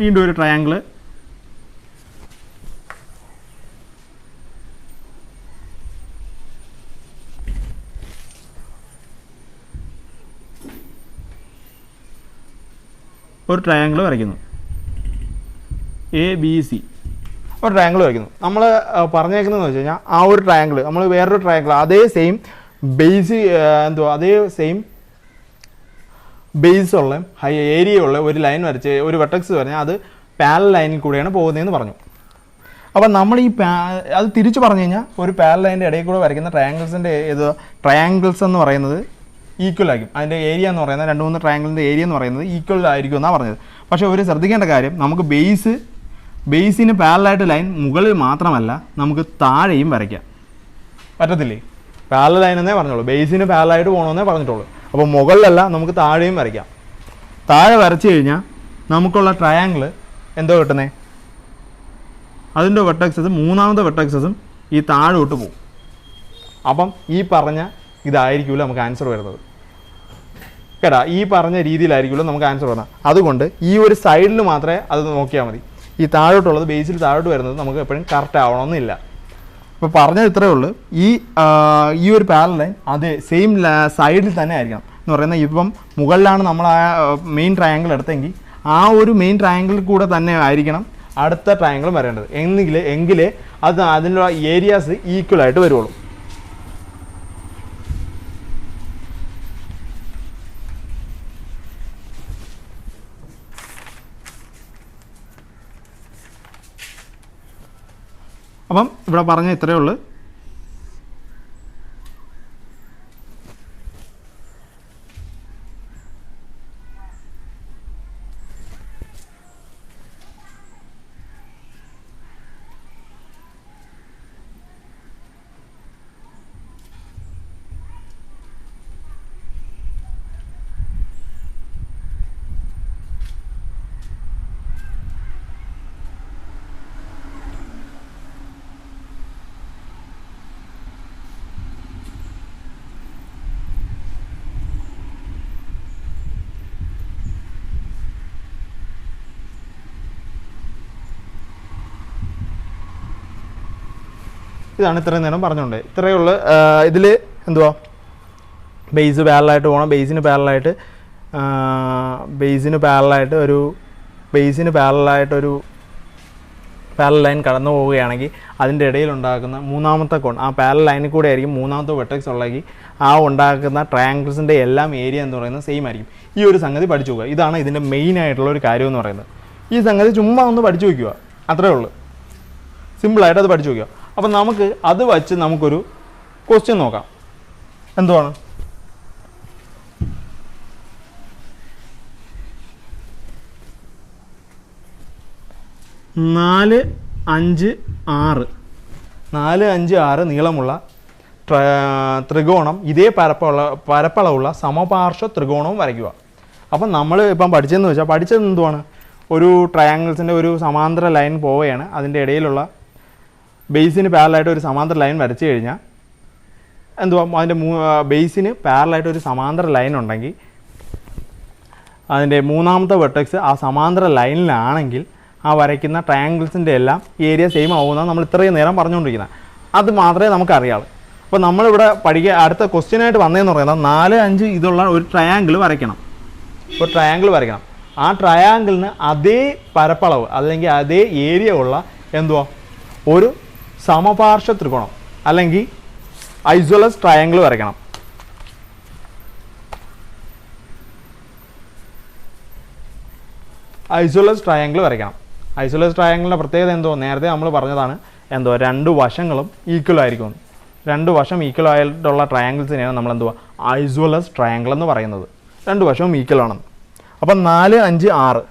വീണ്ടും ഒരു ട്രയാങ്കിൾ, വരയ്ക്കുന്നു. ABC ഒരു ട്രയാങ്കിൾ വരയ്ക്കുന്നു. നമ്മൾ പറഞ്ഞേക്കുന്നതെന്ന് വെച്ച് കഴിഞ്ഞാൽ, ആ ഒരു ട്രയാങ്കിൾ നമ്മൾ വേറൊരു ട്രയാങ്കിൾ അതേ സെയിം ബേസ് അതേ സെയിം ബേസ് ഉള്ള ഏരിയ ഉള്ള ഒരു ലൈൻ വരച്ച് ഒരു വെർട്ടെക്സ് പറഞ്ഞാൽ അത് പാരലൽ ലൈനിൽ കൂടെയാണ് പോകുന്നതെന്ന് പറഞ്ഞു. അപ്പം നമ്മൾ ഈ അത് തിരിച്ചു പറഞ്ഞു കഴിഞ്ഞാൽ ഒരു പാരലൽ ലൈനിൻ്റെ ഇടയിൽ കൂടെ വരയ്ക്കുന്ന ട്രയാങ്കിൾസ് എന്ന് പറയുന്നത് ഈക്വൽ ആയിരിക്കും. അതിൻ്റെ ഏരിയ എന്ന് പറയുന്നത് 2-3 ട്രയാങ്കിളിൻ്റെ ഏരിയ എന്ന് പറയുന്നത് ഈക്വൽ ആയിരിക്കും എന്നാണ് പറഞ്ഞത്. പക്ഷേ ഒരു ശ്രദ്ധിക്കേണ്ട കാര്യം, നമുക്ക് ബേസിന് പാരലായിട്ട് ലൈൻ മുകളിൽ മാത്രമല്ല നമുക്ക് താഴെയും വരയ്ക്കാം. പറ്റത്തില്ലേ? പാരലൽ ലൈൻ എന്നേ പറഞ്ഞോളൂ, ബേസിന് പാരലായിട്ട് പോകണമെന്നേ പറഞ്ഞിട്ടുള്ളൂ. അപ്പോൾ മുകളിലല്ല, നമുക്ക് താഴെയും വരയ്ക്കാം. താഴെ വരച്ച് കഴിഞ്ഞാൽ നമുക്കുള്ള ട്രയാങ്കിൾ എന്തോ കിട്ടുന്നത്, അതിൻ്റെ വെർട്ടെക്സസും മൂന്നാമത്തെ വെർട്ടെക്സസും ഈ താഴോട്ട് പോകും. അപ്പം ഈ പറഞ്ഞ ഇതായിരിക്കുമല്ലോ നമുക്ക് ആൻസർ വരുന്നത് കേട്ടാ. ഈ പറഞ്ഞ രീതിയിലായിരിക്കുമല്ലോ നമുക്ക് ആൻസർ വരുന്നത്. അതുകൊണ്ട് ഈ ഒരു സൈഡിൽ മാത്രമേ അത് നോക്കിയാൽ മതി. ഈ താഴോട്ടുള്ളത്, ബേസിൽ താഴോട്ട് വരുന്നത് നമുക്ക് എപ്പോഴും കറക്റ്റ് ആവണമെന്നില്ല. ഇപ്പോൾ പറഞ്ഞത് ഇത്രയേ ഉള്ളൂ. ഈ ഒരു പാരലൽ ലൈൻ അതേ സെയിം സൈഡിൽ തന്നെ ആയിരിക്കണം എന്ന് പറയുന്നത്. ഇപ്പം മുകളിലാണ് നമ്മൾ ആ മെയിൻ ട്രയാങ്കിൾ എടുത്തെങ്കിൽ ആ ഒരു മെയിൻ ട്രയാങ്കിളിൽ കൂടെ തന്നെ ആയിരിക്കണം അടുത്ത ട്രയാങ്കിൾ വരേണ്ടത്. എങ്കിലേ അത് അതിനുള്ള ഏരിയാസ് ഈക്വൽ ആയിട്ട് വരുള്ളൂ. അപ്പം ഇവിടെ പറഞ്ഞ ഇത്രയേ ഉള്ളൂ. ഇതാണ് ഇത്രയും നേരം പറഞ്ഞുകൊണ്ട് ഇത്രയുള്ള ഇതിൽ എന്തുവാ, ബേസ് പാരലായിട്ട് പോകണം. ബേസിന് പാരലായിട്ടൊരു പാരലൽ ലൈൻ കടന്നു പോവുകയാണെങ്കിൽ അതിൻ്റെ ഇടയിലുണ്ടാക്കുന്ന മൂന്നാമത്തെ കോൺ, ആ പാരലൽ ലൈനിൽ കൂടെ ആയിരിക്കും മൂന്നാമത്തെ വെർട്ടെക്സ് ഉള്ളെങ്കിൽ ആ ഉണ്ടാക്കുന്ന ട്രയാങ്കിൾസിൻ്റെ എല്ലാം ഏരിയ എന്ന് പറയുന്നത് സെയിം ആയിരിക്കും. ഈ ഒരു സംഗതി പഠിച്ചു നോക്കുക. ഇതാണ് ഇതിൻ്റെ മെയിൻ ആയിട്ടുള്ള ഒരു കാര്യം എന്ന് പറയുന്നത്. ഈ സംഗതി ചുമ്മാ ഒന്ന് പഠിച്ചു വയ്ക്കുക, അത്രേ ഉള്ളൂ. സിമ്പിളായിട്ട് അത് പഠിച്ചു വയ്ക്കുക. അപ്പം നമുക്ക് അത് വച്ച് നമുക്കൊരു ക്വസ്റ്റ്യൻ നോക്കാം. എന്തുവാണ്? നാല് അഞ്ച് ആറ് നീളമുള്ള ത്രികോണം, ഇതേ പരപ്പളവുള്ള സമപാർശ്വ ത്രികോണവും വരയ്ക്കുക. അപ്പം നമ്മൾ ഇപ്പം പഠിച്ചതെന്ന് വെച്ചാൽ പഠിച്ചത് എന്തുവാണ്, ഒരു ട്രയാങ്കിൾസിൻ്റെ ഒരു സമാന്തര ലൈൻ പോവുകയാണ്. അതിൻ്റെ ഇടയിലുള്ള ബേസിന് പാരലായിട്ട് ഒരു സമാന്തര ലൈൻ വരച്ചു കഴിഞ്ഞാൽ എന്തുവാ, അതിൻ്റെ ബേസിന് പാരലായിട്ട് ഒരു സമാന്തര ലൈൻ ഉണ്ടെങ്കിൽ അതിൻ്റെ മൂന്നാമത്തെ വെർട്ടെക്സ് ആ സമാന്തര ലൈനിലാണെങ്കിൽ ആ വരയ്ക്കുന്ന ട്രയാങ്കിൾസിൻ്റെ എല്ലാം ഏരിയ സെയിം ആവുമെന്നാണ് നമ്മൾ ഇത്രയും നേരം പറഞ്ഞുകൊണ്ടിരിക്കുന്നത്. അത് മാത്രമേ നമുക്കറിയാവൂ. അപ്പോൾ നമ്മളിവിടെ അടുത്ത ക്വസ്റ്റ്യനായിട്ട് വന്നതെന്ന് പറയുന്നത് 4, 5 ഇതുള്ള ഒരു ട്രയാങ്കിൾ വരയ്ക്കണം. ആ ട്രയാങ്കിളിന് അതേ പരപ്പളവ് അല്ലെങ്കിൽ അതേ ഏരിയ ഉള്ള എന്തുവാ ഒരു സമപാർശ്വ ത്രികോണം അല്ലെങ്കിൽ ഐസോലസ് ട്രയാങ്കിൾ വരയ്ക്കണം. ഐസോലസ് ട്രയാങ്കിളിൻ്റെ പ്രത്യേകത എന്തോ നേരത്തെ നമ്മൾ പറഞ്ഞതാണ്. രണ്ട് വശങ്ങളും ഈക്വൽ ആയിരിക്കും. രണ്ട് വശം ഈക്വൽ ആയിട്ടുള്ള ട്രയാങ്കിൾസിനെയാണ് നമ്മൾ ഐസോലസ് ട്രയാങ്കിൾ എന്ന് പറയുന്നത്. രണ്ട് വശവും ഈക്വൽ ആണെന്ന്. അപ്പം 4, 5, 6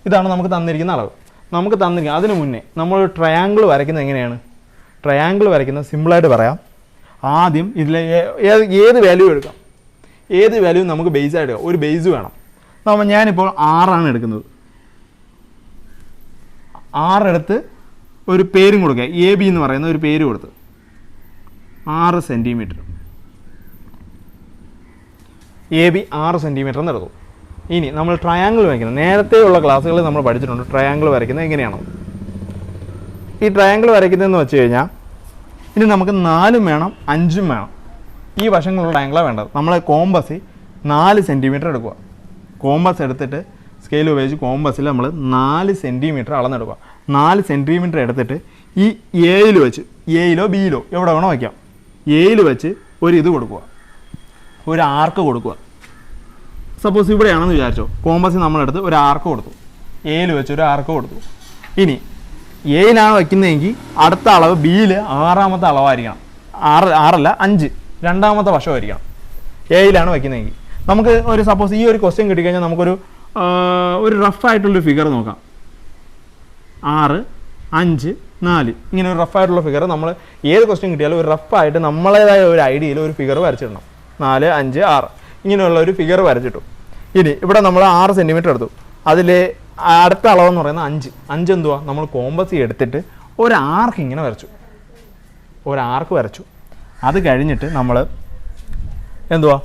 ഇതാണ് നമുക്ക് തന്നിരിക്കുന്ന അളവ്. അതിന് മുന്നേ നമ്മൾ ട്രയാങ്കിൾ വരയ്ക്കുന്നത് എങ്ങനെയാണ്? ട്രയാങ്കിൾ വരയ്ക്കുന്നത് സിമ്പിളായിട്ട് പറയാം. ആദ്യം ഇതിലെ ഏത് വാല്യൂ എടുക്കാം, ഏത് വാല്യൂ നമുക്ക് ബേസ് ആയിട്ട് ഒരു ബേസ് വേണം. ഞാനിപ്പോൾ 6 എടുക്കുന്നത്. 6 എടുത്ത് ഒരു പേരും കൊടുക്കുക, AB എന്ന് പറയുന്ന ഒരു പേര് കൊടുത്ത് 6 സെൻറ്റിമീറ്റർ. AB 6 സെൻറ്റിമീറ്റർ എന്ന് എടുത്തു. ഇനി നമ്മൾ ട്രയാങ്കിൾ വരയ്ക്കുന്നത് നേരത്തെയുള്ള ക്ലാസ്സുകളിൽ നമ്മൾ പഠിച്ചിട്ടുണ്ട്. ട്രയാങ്കിൾ വരയ്ക്കുന്നത് എങ്ങനെയാണോ? ഈ ട്രയാങ്കിൾ വരയ്ക്കുന്നതെന്ന് വെച്ച് കഴിഞ്ഞാൽ ഇനി നമുക്ക് 4 വേണം, 5 വേണം. ഈ വശങ്ങളുള്ള ട്രയാങ്കിളാണ് വേണ്ടത്. നമ്മൾ കോമ്പസ് 4 സെൻറ്റിമീറ്റർ എടുക്കുക. കോമ്പസ് എടുത്തിട്ട് സ്കെയിൽ ഉപയോഗിച്ച് കോമ്പസിൽ നമ്മൾ 4 സെൻറ്റിമീറ്റർ അളന്നെടുക്കുക. 4 സെൻറ്റിമീറ്റർ എടുത്തിട്ട് ഈ എയിൽ വെച്ച്, എയിലോ ബിയിലോ എവിടെ വേണോ വയ്ക്കാം, എയിൽ വെച്ച് ഒരു ഇത് കൊടുക്കുക, ഒരു ആർക്ക് കൊടുക്കുക. സപ്പോസ് ഇവിടെയാണെന്ന് വിചാരിച്ചോ, കോമ്പസിൽ നമ്മളെടുത്ത് ഒരു ആർക്ക് കൊടുത്തു, എയിൽ വെച്ച് ഒരു ആർക്ക് കൊടുത്തു. ഇനി എയിലാണ് വയ്ക്കുന്നതെങ്കിൽ അടുത്ത അളവ് ബിയിൽ 6ാമത്തെ അളവായിരിക്കണം. 6 5 2ാമത്തെ വശമായിരിക്കണം. എയിലാണ് വയ്ക്കുന്നതെങ്കിൽ നമുക്ക് ഒരു സപ്പോസ് ഈ ഒരു ക്വസ്റ്റ്യൻ കിട്ടിക്കഴിഞ്ഞാൽ നമുക്കൊരു റഫായിട്ടുള്ളൊരു ഫിഗർ നോക്കാം. 6 5 4 ഇങ്ങനെ ഒരു റഫായിട്ടുള്ള ഫിഗർ നമ്മൾ ഏത് ക്വസ്റ്റ്യൻ കിട്ടിയാലും ഒരു റഫായിട്ട് നമ്മളേതായ ഒരു ഐഡിയയിൽ ഒരു ഫിഗർ വരച്ചിടണം. 4 5 6 ഇങ്ങനെയുള്ള ഒരു ഫിഗർ വരച്ചിട്ടു. ഇനി ഇവിടെ നമ്മൾ 6 സെൻറ്റിമീറ്റർ എടുത്തു, അതിൽ അടുത്ത അളവെന്ന് പറയുന്നത് 5 എന്തുവാ, നമ്മൾ കോമ്പസ് എടുത്തിട്ട് ഒരു ആർക്ക് ഇങ്ങനെ വരച്ചു, ഒരു ആർക്ക് വരച്ചു. അത് കഴിഞ്ഞിട്ട് നമ്മൾ എന്തുവാ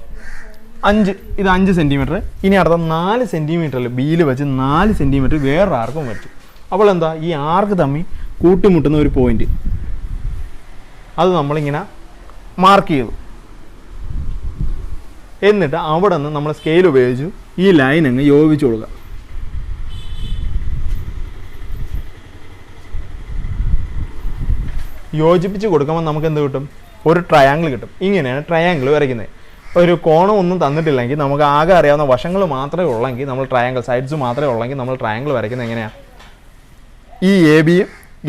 5 ഇത് 5 സെൻറ്റിമീറ്റർ, ഇനി അടുത്ത 4 സെൻറ്റിമീറ്ററിൽ ബിയിൽ വെച്ച് 4 സെൻറ്റിമീറ്റർ വേറൊരു ആർക്കും വരച്ചു. അപ്പോൾ എന്താ, ഈ ആർക്ക് തമ്മിൽ കൂട്ടിമുട്ടുന്ന ഒരു പോയിന്റ് അത് നമ്മളിങ്ങനെ മാർക്ക് ചെയ്തു. എന്നിട്ട് അവിടെ നിന്ന് നമ്മൾ സ്കെയിൽ ഉപയോഗിച്ചു ഈ ലൈൻ അങ്ങ് യോജിപ്പിച്ചു കൊടുക്കുക. യോജിപ്പിച്ച് കൊടുക്കുമ്പോൾ നമുക്ക് എന്ത് കിട്ടും, ഒരു ട്രയാങ്കിൾ കിട്ടും. ഇങ്ങനെയാണ് ട്രയാങ്കിൾ വരയ്ക്കുന്നത്. ഒരു കോണം ഒന്നും തന്നിട്ടില്ലെങ്കിൽ, നമുക്ക് ആകെ അറിയാവുന്ന വശങ്ങൾ മാത്രമേ ഉള്ളെങ്കിൽ നമ്മൾ ട്രയാങ്കിൾ, സൈഡ്സ് മാത്രമേ ഉള്ളെങ്കിൽ നമ്മൾ ട്രയാങ്കിൾ വരയ്ക്കുന്നത് എങ്ങനെയാണ്, ഈ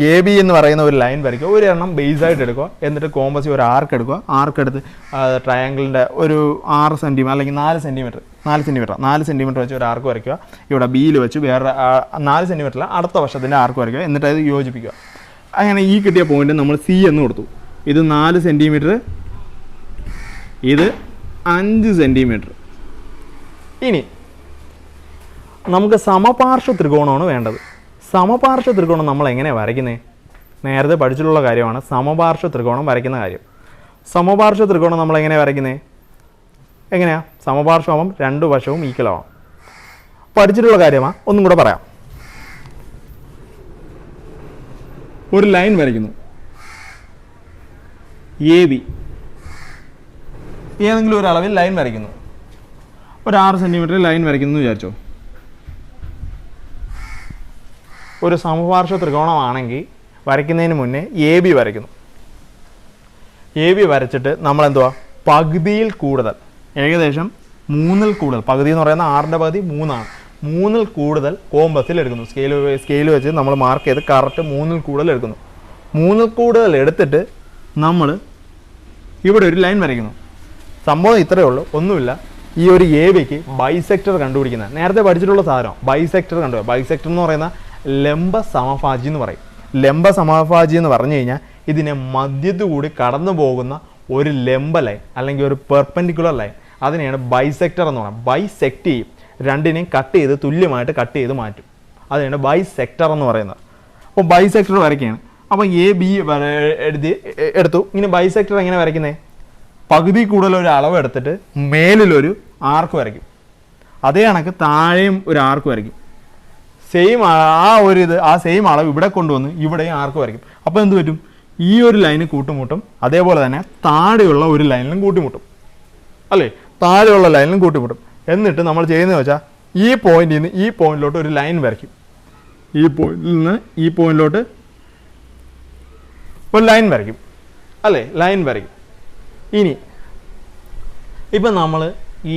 എ ബി എന്ന് പറയുന്ന ഒരു ലൈൻ വരയ്ക്കുക, ഒരു എണ്ണം ബേസായിട്ട് എടുക്കുക, എന്നിട്ട് കോമ്പസിൽ ഒരു ആർക്ക് എടുക്കുക. ആർക്ക് എടുത്ത് ട്രയാങ്കിളിൻ്റെ ഒരു 6 സെൻറ്റിമീറ്റർ അല്ലെങ്കിൽ 4 സെൻറ്റിമീറ്റർ വെച്ച് ഒരു ആർക്ക് വരയ്ക്കുക. ഇവിടെ ബിയിൽ വെച്ച് വേറെ 4 സെൻറ്റിമീറ്ററിൽ അടുത്ത വശത്തിൻ്റെ ആർക്ക് വരയ്ക്കുക, എന്നിട്ട് അത് യോജിപ്പിക്കുക. അങ്ങനെ ഈ കിട്ടിയ പോയിന്റ് നമ്മൾ സി എന്ന് കൊടുത്തു. ഇത് 4 സെൻറ്റിമീറ്റർ, ഇത് 5 സെൻറ്റിമീറ്റർ. ഇനി നമുക്ക് സമപാർശ്വ ത്രികോണമാണ് വേണ്ടത്. സമപാർശ്വ ത്രികോണം നമ്മൾ എങ്ങനെയാണ് വരയ്ക്കുന്നത്? നേരത്തെ പഠിച്ചിട്ടുള്ള കാര്യമാണ് സമപാർശ്വ ത്രികോണം വരയ്ക്കുന്ന കാര്യം. സമപാർശ്വ ത്രികോണം നമ്മൾ എങ്ങനെയാണ് വരയ്ക്കുന്നത്? എങ്ങനെയാണ്? സമപാർശ്വമാകുമ്പം 2 വശവും ഈക്വൽ ആവണം. പഠിച്ചിട്ടുള്ള കാര്യമാണ്, ഒന്നും കൂടെ പറയാം. ഒരു ലൈൻ വരയ്ക്കുന്നു, എ ബി ഏതെങ്കിലും ഒരു അളവിൽ ലൈൻ വരയ്ക്കുന്നു. ഒരു 6 സെൻറ്റിമീറ്റർ ലൈൻ വരയ്ക്കുന്നു വിചാരിച്ചോ. ഒരു സമപാർശ്വ ത്രികോണമാണെങ്കിൽ വരയ്ക്കുന്നതിന് മുന്നേ എ ബി വരയ്ക്കുന്നു. എ ബി വരച്ചിട്ട് നമ്മളെന്തുവാ, പകുതിയിൽ കൂടുതൽ, ഏകദേശം 3ൽ കൂടുതൽ, പകുതി എന്ന് പറയുന്ന 6ൻ്റെ പകുതി 3ആണ്, 3ൽ കൂടുതൽ കോമ്പസിൽ എടുക്കുന്നു. സ്കെയിൽ വെച്ച് നമ്മൾ മാർക്ക് ചെയ്ത് കറക്റ്റ് 3ൽ കൂടുതൽ എടുക്കുന്നു. 3ൽ കൂടുതൽ എടുത്തിട്ട് നമ്മൾ ഇവിടെ ഒരു ലൈൻ വരയ്ക്കുന്നു. സംഭവം ഇത്രയേ ഉള്ളൂ, ഒന്നുമില്ല. ഈ ഒരു എ ബിക്ക് ബൈസെക്ടർ കണ്ടുപിടിക്കുന്നത് നേരത്തെ പഠിച്ചിട്ടുള്ള സാധനം. ബൈസെക്ടർ ബൈസെക്ടർ എന്ന് പറയുന്ന ലംബ സമഭാജി എന്ന് പറയും. ലംബ സമഭാജി എന്ന് പറഞ്ഞു കഴിഞ്ഞാൽ ഇതിനെ മധ്യത്തു കൂടി കടന്നു പോകുന്ന ഒരു ലംബ ലൈൻ അല്ലെങ്കിൽ ഒരു പെർപെൻഡിക്കുലർ ലൈൻ, അതിനെയാണ് ബൈസെക്ടർ എന്ന് പറയുന്നത്. ബൈസെക്ട് ചെയ്യും, രണ്ടിനെയും കട്ട് ചെയ്ത് തുല്യമായിട്ട് കട്ട് ചെയ്ത് മാറ്റും. അതിനാണ് ബൈസെക്ടർ എന്ന് പറയുന്നത്. അപ്പോൾ ബൈസെക്ടർ വരയ്ക്കുകയാണ്. അപ്പോൾ എ ബി എടുത്തു. ഇനി ബൈസെക്ടർ എങ്ങനെ വരയ്ക്കുന്നത്? പകുതി കൂടുതൽ ഒരു അളവ് എടുത്തിട്ട് മേലിലൊരു ആർക്ക് വരയ്ക്കും, അതേ കണക്ക് താഴെയും ഒരു ആർക്ക് വരയ്ക്കും. സെയിം ആ സെയിം അളവ് ഇവിടെ കൊണ്ടുവന്ന് ഇവിടെയും ആർക്ക് വരയ്ക്കും. അപ്പോൾ എന്ത് പറ്റും, ഈ ഒരു ലൈന് കൂട്ടുമുട്ടും, അതേപോലെ തന്നെ താഴെയുള്ള ഒരു ലൈനിലും കൂട്ടിമുട്ടും, അല്ലേ? താഴെയുള്ള ലൈനിലും കൂട്ടിമുട്ടും. എന്നിട്ട് നമ്മൾ ചെയ്യുന്നത് വെച്ചാൽ ഈ പോയിന്റിൽ നിന്ന് ഈ പോയിന്റിലോട്ട് ഒരു ലൈൻ വരയ്ക്കും. ഈ പോയിന്റിൽ നിന്ന് ഈ പോയിന്റിലോട്ട് ഒരു ലൈൻ വരയ്ക്കും, അല്ലേ? ലൈൻ വരയ്ക്കും. ഇനി ഇപ്പം നമ്മൾ ഈ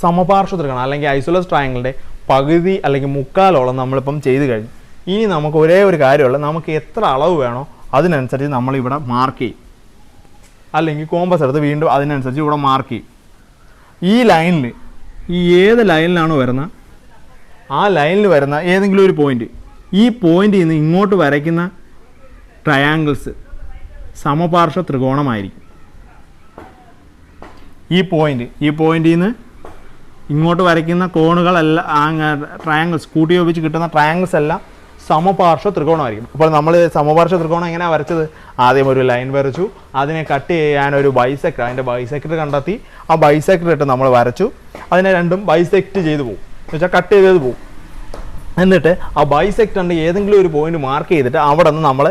സമപാർശ്വ ത്രികോണം അല്ലെങ്കിൽ ഐസോലസ് ട്രയാങ്കിളിൻ്റെ പകുതി അല്ലെങ്കിൽ മുക്കാലോളം നമ്മളിപ്പം ചെയ്ത് കഴിഞ്ഞു. ഇനി നമുക്ക് ഒരേ ഒരു കാര്യമുള്ളൂ, നമുക്ക് എത്ര അളവ് വേണോ അതിനനുസരിച്ച് നമ്മളിവിടെ മാർക്ക് ചെയ്യും, അല്ലെങ്കിൽ കോമ്പസ് എടുത്ത് വീണ്ടും അതിനനുസരിച്ച് ഇവിടെ മാർക്ക് ചെയ്യും. ഈ ലൈനിൽ, ഈ ഏത് ലൈനിലാണോ വരുന്നത് ആ ലൈനിൽ വരുന്ന ഏതെങ്കിലും ഒരു പോയിന്റ്, ഈ പോയിന്റിൽ നിന്ന് ഇങ്ങോട്ട് വരയ്ക്കുന്ന ട്രയാങ്കിൾസ് സമപാർശ്വ ത്രികോണമായിരിക്കും. ഈ പോയിന്റിൽ നിന്ന് ഇങ്ങോട്ട് വരയ്ക്കുന്ന കോണുകളെല്ലാം, ട്രയാങ്കിൾസ് കൂട്ടി യോജിച്ച് കിട്ടുന്ന ട്രയാങ്കിൾസ് എല്ലാം സമപാർശ്വ ത്രികോണമായിരിക്കും. അപ്പോൾ നമ്മൾ സമപാർശ്വ ത്രികോണം എങ്ങനെയാണ് വരച്ചത്? ആദ്യം ഒരു ലൈൻ വരച്ചു, അതിനെ കട്ട് ചെയ്യാൻ ഒരു ബൈസെക്ടർ, അതിൻ്റെ ബൈസെക്ടർ കണ്ടെത്തി, ആ ബൈസെക്ടർ ഇട്ട് നമ്മൾ വരച്ചു. അതിനെ രണ്ടും ബൈസെക്ട് ചെയ്ത് പോകും, എന്ന് വെച്ചാൽ കട്ട് ചെയ്ത് പോകും. എന്നിട്ട് ആ ബൈസെക്ടറിൻ്റെ ഏതെങ്കിലും ഒരു പോയിന്റ് മാർക്ക് ചെയ്തിട്ട് അവിടെ നിന്ന് നമ്മൾ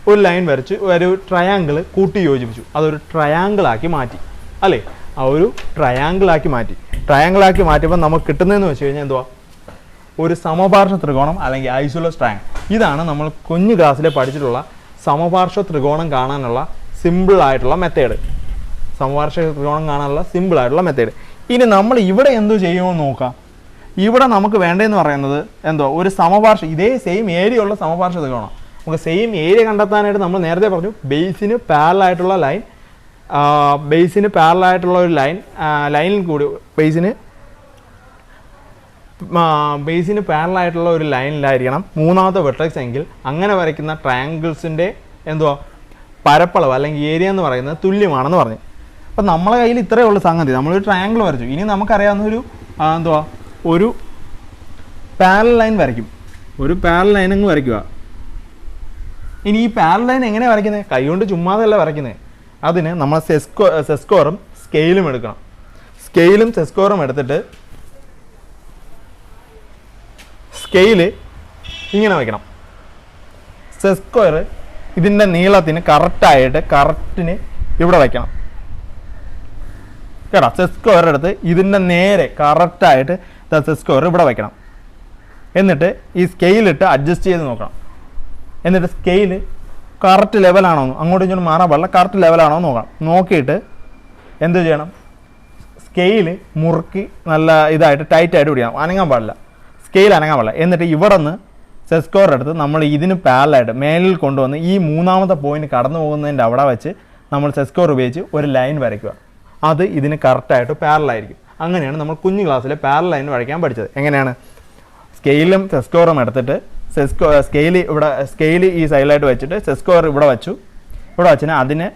ഒരു ലൈൻ വരച്ച് ഒരു ട്രയാങ്കിൾ കൂട്ടി യോജിപ്പിച്ചു. അതൊരു ട്രയാങ്കിളാക്കി മാറ്റി, അല്ലേ? ആ ഒരു ട്രയാങ്കിളാക്കി മാറ്റിയപ്പോൾ നമുക്ക് കിട്ടുന്നതെന്ന് വെച്ച് കഴിഞ്ഞാൽ ഒരു സമപാർശ്വ ത്രികോണം അല്ലെങ്കിൽ ഐസോലസ് ട്രയാങ്കിൾ. ഇതാണ് നമ്മൾ കുഞ്ഞു ക്ലാസ്സിൽ പഠിച്ചിട്ടുള്ള സമപാർശ്വ ത്രികോണം കാണാനുള്ള സിമ്പിളായിട്ടുള്ള മെത്തേഡ്. ഇനി നമ്മൾ ഇവിടെ എന്തു ചെയ്യുമെന്ന് നോക്കാം. ഇവിടെ നമുക്ക് വേണ്ടതെന്ന് പറയുന്നത് എന്തോ ഒരു സമപാർശ്വ, ഇതേ സെയിം ഏരിയ ഉള്ള സമപാർശ്വ ത്രികോണം. നമുക്ക് സെയിം ഏരിയ കണ്ടെത്താനായിട്ട് നമ്മൾ നേരത്തെ പറഞ്ഞു ബേസിന് പാരലായിട്ടുള്ള ലൈൻ, ബേസിന് പാരലായിട്ടുള്ള ഒരു ലൈനിൽ കൂടി ബേസിന് പാരലായിട്ടുള്ള ഒരു ലൈനിലായിരിക്കണം മൂന്നാമത്തെ വെർട്ടെക്സ് എങ്കിൽ അങ്ങനെ വരയ്ക്കുന്ന ട്രയാങ്കിൾസിൻ്റെ എന്തുവാ പരപ്പളവ് അല്ലെങ്കിൽ ഏരിയ എന്ന് പറയുന്നത് തുല്യമാണെന്ന് പറഞ്ഞു. അപ്പം നമ്മളെ കയ്യിൽ ഇത്രയേ ഉള്ളൂ സംഗതി. നമ്മളൊരു ട്രയാങ്കിൾ വരച്ചു. ഇനി നമുക്കറിയാവുന്ന ഒരു പാരലൽ ലൈൻ വരയ്ക്കും. ഒരു പാരലൽ ലൈൻ അങ്ങ് വരയ്ക്കുക. ഇനി ഈ പാരലൽ ലൈൻ എങ്ങനെയാണ് വരയ്ക്കുന്നത്? കൈകൊണ്ട് ചുമ്മാതല്ല വരയ്ക്കുന്നത്. അതിന് നമ്മൾ സെസ്കോറും സ്കെയിലും എടുക്കണം. സ്കെയിലും സെസ്കോറും എടുത്തിട്ട് സ്കെയില് ഇങ്ങനെ വയ്ക്കണം. സെസ്കോർ ഇതിൻ്റെ നീളത്തിന് കറക്റ്റിന് ഇവിടെ വയ്ക്കണം കേട്ടോ. സെസ്കോർ എടുത്ത് ഇതിൻ്റെ നേരെ കറക്റ്റായിട്ട് സെസ്കോർ ഇവിടെ വയ്ക്കണം. എന്നിട്ട് ഈ സ്കെയിലിട്ട് അഡ്ജസ്റ്റ് ചെയ്ത് നോക്കണം. എന്നിട്ട് സ്കെയിൽ കറക്റ്റ് ലെവലാണോ, അങ്ങോട്ടും ഇങ്ങോട്ടും മാറാൻ പാടില്ല, കറക്റ്റ് ലെവലാണോ നോക്കണം. നോക്കിയിട്ട് എന്ത് ചെയ്യണം? സ്കെയിൽ മുറുക്കി നല്ല ഇതായിട്ട് ടൈറ്റായിട്ട് പിടിക്കണം. അനങ്ങാൻ പാടില്ല, സ്കെയിൽ അനങ്ങാൻ പാടില്ല. എന്നിട്ട് ഇവിടെ നിന്ന് സെസ്കോർ എടുത്ത് നമ്മൾ ഇതിന് പാരലായിട്ട് മേലിൽ കൊണ്ടുവന്ന് ഈ മൂന്നാമത്തെ പോയിന്റ് കടന്നു പോകുന്നതിൻ്റെ അവിടെ വെച്ച് നമ്മൾ സെസ്കോർ ഉപയോഗിച്ച് ഒരു ലൈൻ വരയ്ക്കുക. അത് ഇതിന് കറക്റ്റായിട്ട് പാരലായിരിക്കും. അങ്ങനെയാണ് നമ്മൾ കുഞ്ഞു ക്ലാസ്സിലെ പാരലൽ ലൈൻ വരയ്ക്കാൻ പഠിച്ചത്. എങ്ങനെയാണ്? സ്കെയിലും സെസ്കോറും എടുത്തിട്ട് സ്കെയിൽ ഈ സൈഡിലായിട്ട് വെച്ചിട്ട് സെസ്കോർ ഇവിടെ വെച്ചിന് അതിന്